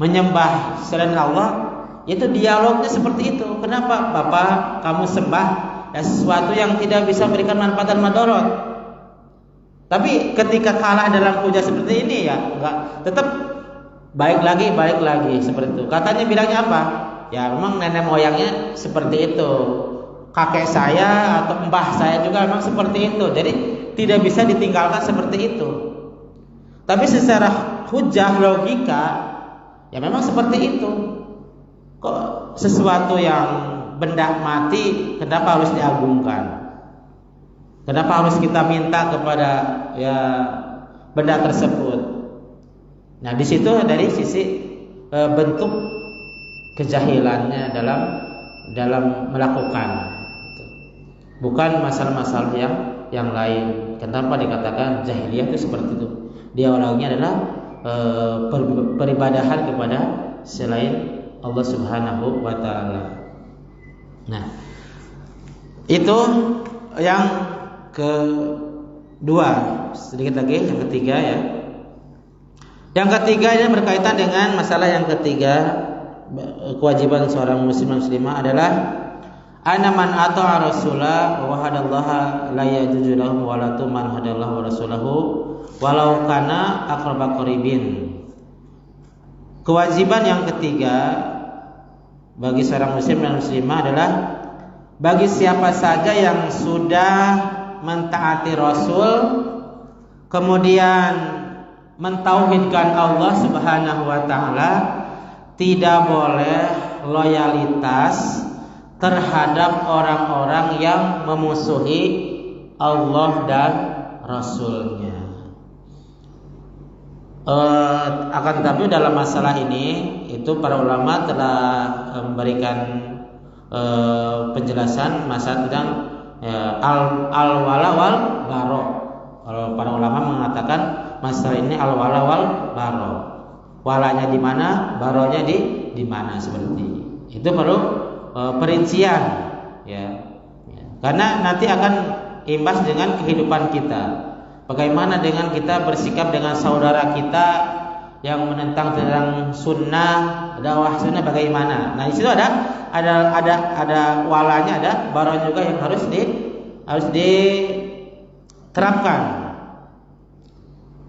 Speaker 1: menyembah selain Allah, itu dialognya seperti itu. Kenapa Bapak kamu sembah ya sesuatu yang tidak bisa memberikan manfaat dan madarat? Tapi ketika kalah dalam hujah seperti ini ya enggak, tetap balik lagi seperti itu. Katanya bilangnya apa? Ya memang nenek moyangnya seperti itu. Kakek saya atau mbah saya juga memang seperti itu. Jadi tidak bisa ditinggalkan seperti itu. Tapi secara hujah logika ya memang seperti itu. Kok sesuatu yang benda mati kenapa harus diagungkan? Kenapa harus kita minta kepada ya benda tersebut? Nah, di situ dari sisi bentuk kejahilannya dalam melakukan. Bukan masalah-masalah yang lain. Kenapa dikatakan jahiliyah itu seperti itu? Dia orangnya adalah peribadahan kepada selain Allah Subhanahu wa taala. Nah, itu yang kedua. Sedikit lagi yang ketiga ya. Yang ketiga ini berkaitan dengan masalah yang ketiga, kewajiban seorang muslim muslimah adalah ana man ata'a rasulah wa hadallaha la yajuzu lahu wa la tuman hadallahu wa rasulahu walau kana aqraba qaribin. Kewajiban yang ketiga bagi seorang muslim dan muslimah adalah bagi siapa saja yang sudah mentaati Rasul kemudian mentauhidkan Allah Subhanahu wa taala, tidak boleh loyalitas terhadap orang-orang yang memusuhi Allah dan Rasulnya. Akan tetapi dalam masalah ini itu para ulama telah memberikan penjelasan masalah tentang al-wala wal baro. Kalau para ulama mengatakan masalah ini al-wala wal baro. Walanya di mana, baronya di mana seperti ini. Itu perlu perincian ya. Karena nanti akan imbas dengan kehidupan kita. Bagaimana dengan kita bersikap dengan saudara kita yang menentang tentang sunnah, dakwah sunnah bagaimana? Nah, di situ ada walanya, ada baronya juga yang harus diterapkan.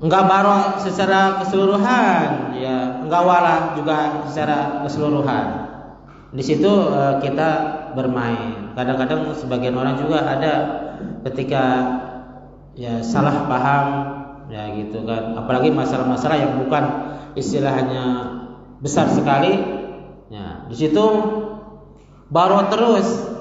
Speaker 1: Enggak baro secara keseluruhan, ya, enggak wala juga secara keseluruhan. Di situ kita bermain. Kadang-kadang sebagian orang juga ada ketika ya salah paham ya gitu kan. Apalagi masalah-masalah yang bukan istilahnya besar sekali. Ya, di situ baru terus.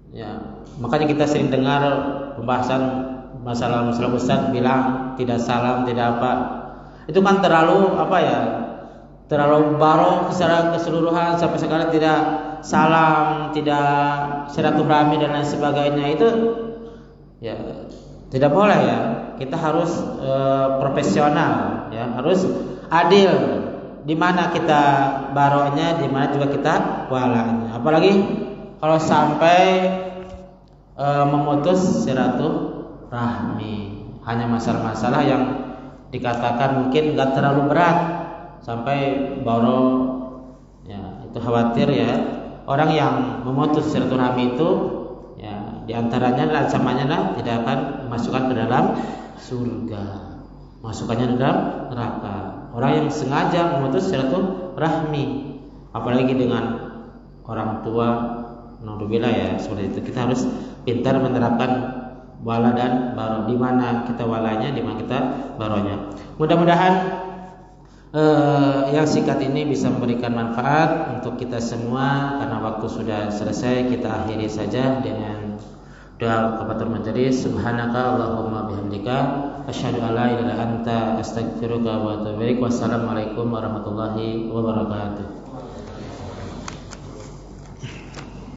Speaker 1: Ya, makanya kita sering dengar pembahasan masalah besar bilang tidak salam, tidak apa. Itu kan terlalu apa ya? Terlalu baru secara keseluruhan sampai sekarang tidak salam, tidak silaturahmi dan lain sebagainya, itu ya tidak boleh ya. Kita harus profesional ya, harus adil. Di mana kita baronya, di mana juga kita walanya. Apalagi kalau sampai memutus silaturahmi, hanya masalah-masalah yang dikatakan mungkin nggak terlalu berat sampai baro ya, itu khawatir ya orang yang memutus silaturahmi itu ya diantaranya ancamannya tidak akan memasukkan ke dalam surga, masukannya ke dalam neraka. Orang yang sengaja memutus silaturahmi, apalagi dengan orang tua, naudzubillah ya, seperti itu. Kita harus pintar menerapkan wala dan baro. Di mana kita walanya, di mana kita baronya. Mudah-mudahan yang singkat ini bisa memberikan manfaat untuk kita semua. Karena waktu sudah selesai, kita akhiri saja dengan doa kafaratul majelis. Subhanaka Allahumma bihamdika asyhadu an la ilaha illa anta astaghfiruka wa atubu ilaik. Wassalamualaikum warahmatullahi wabarakatuh.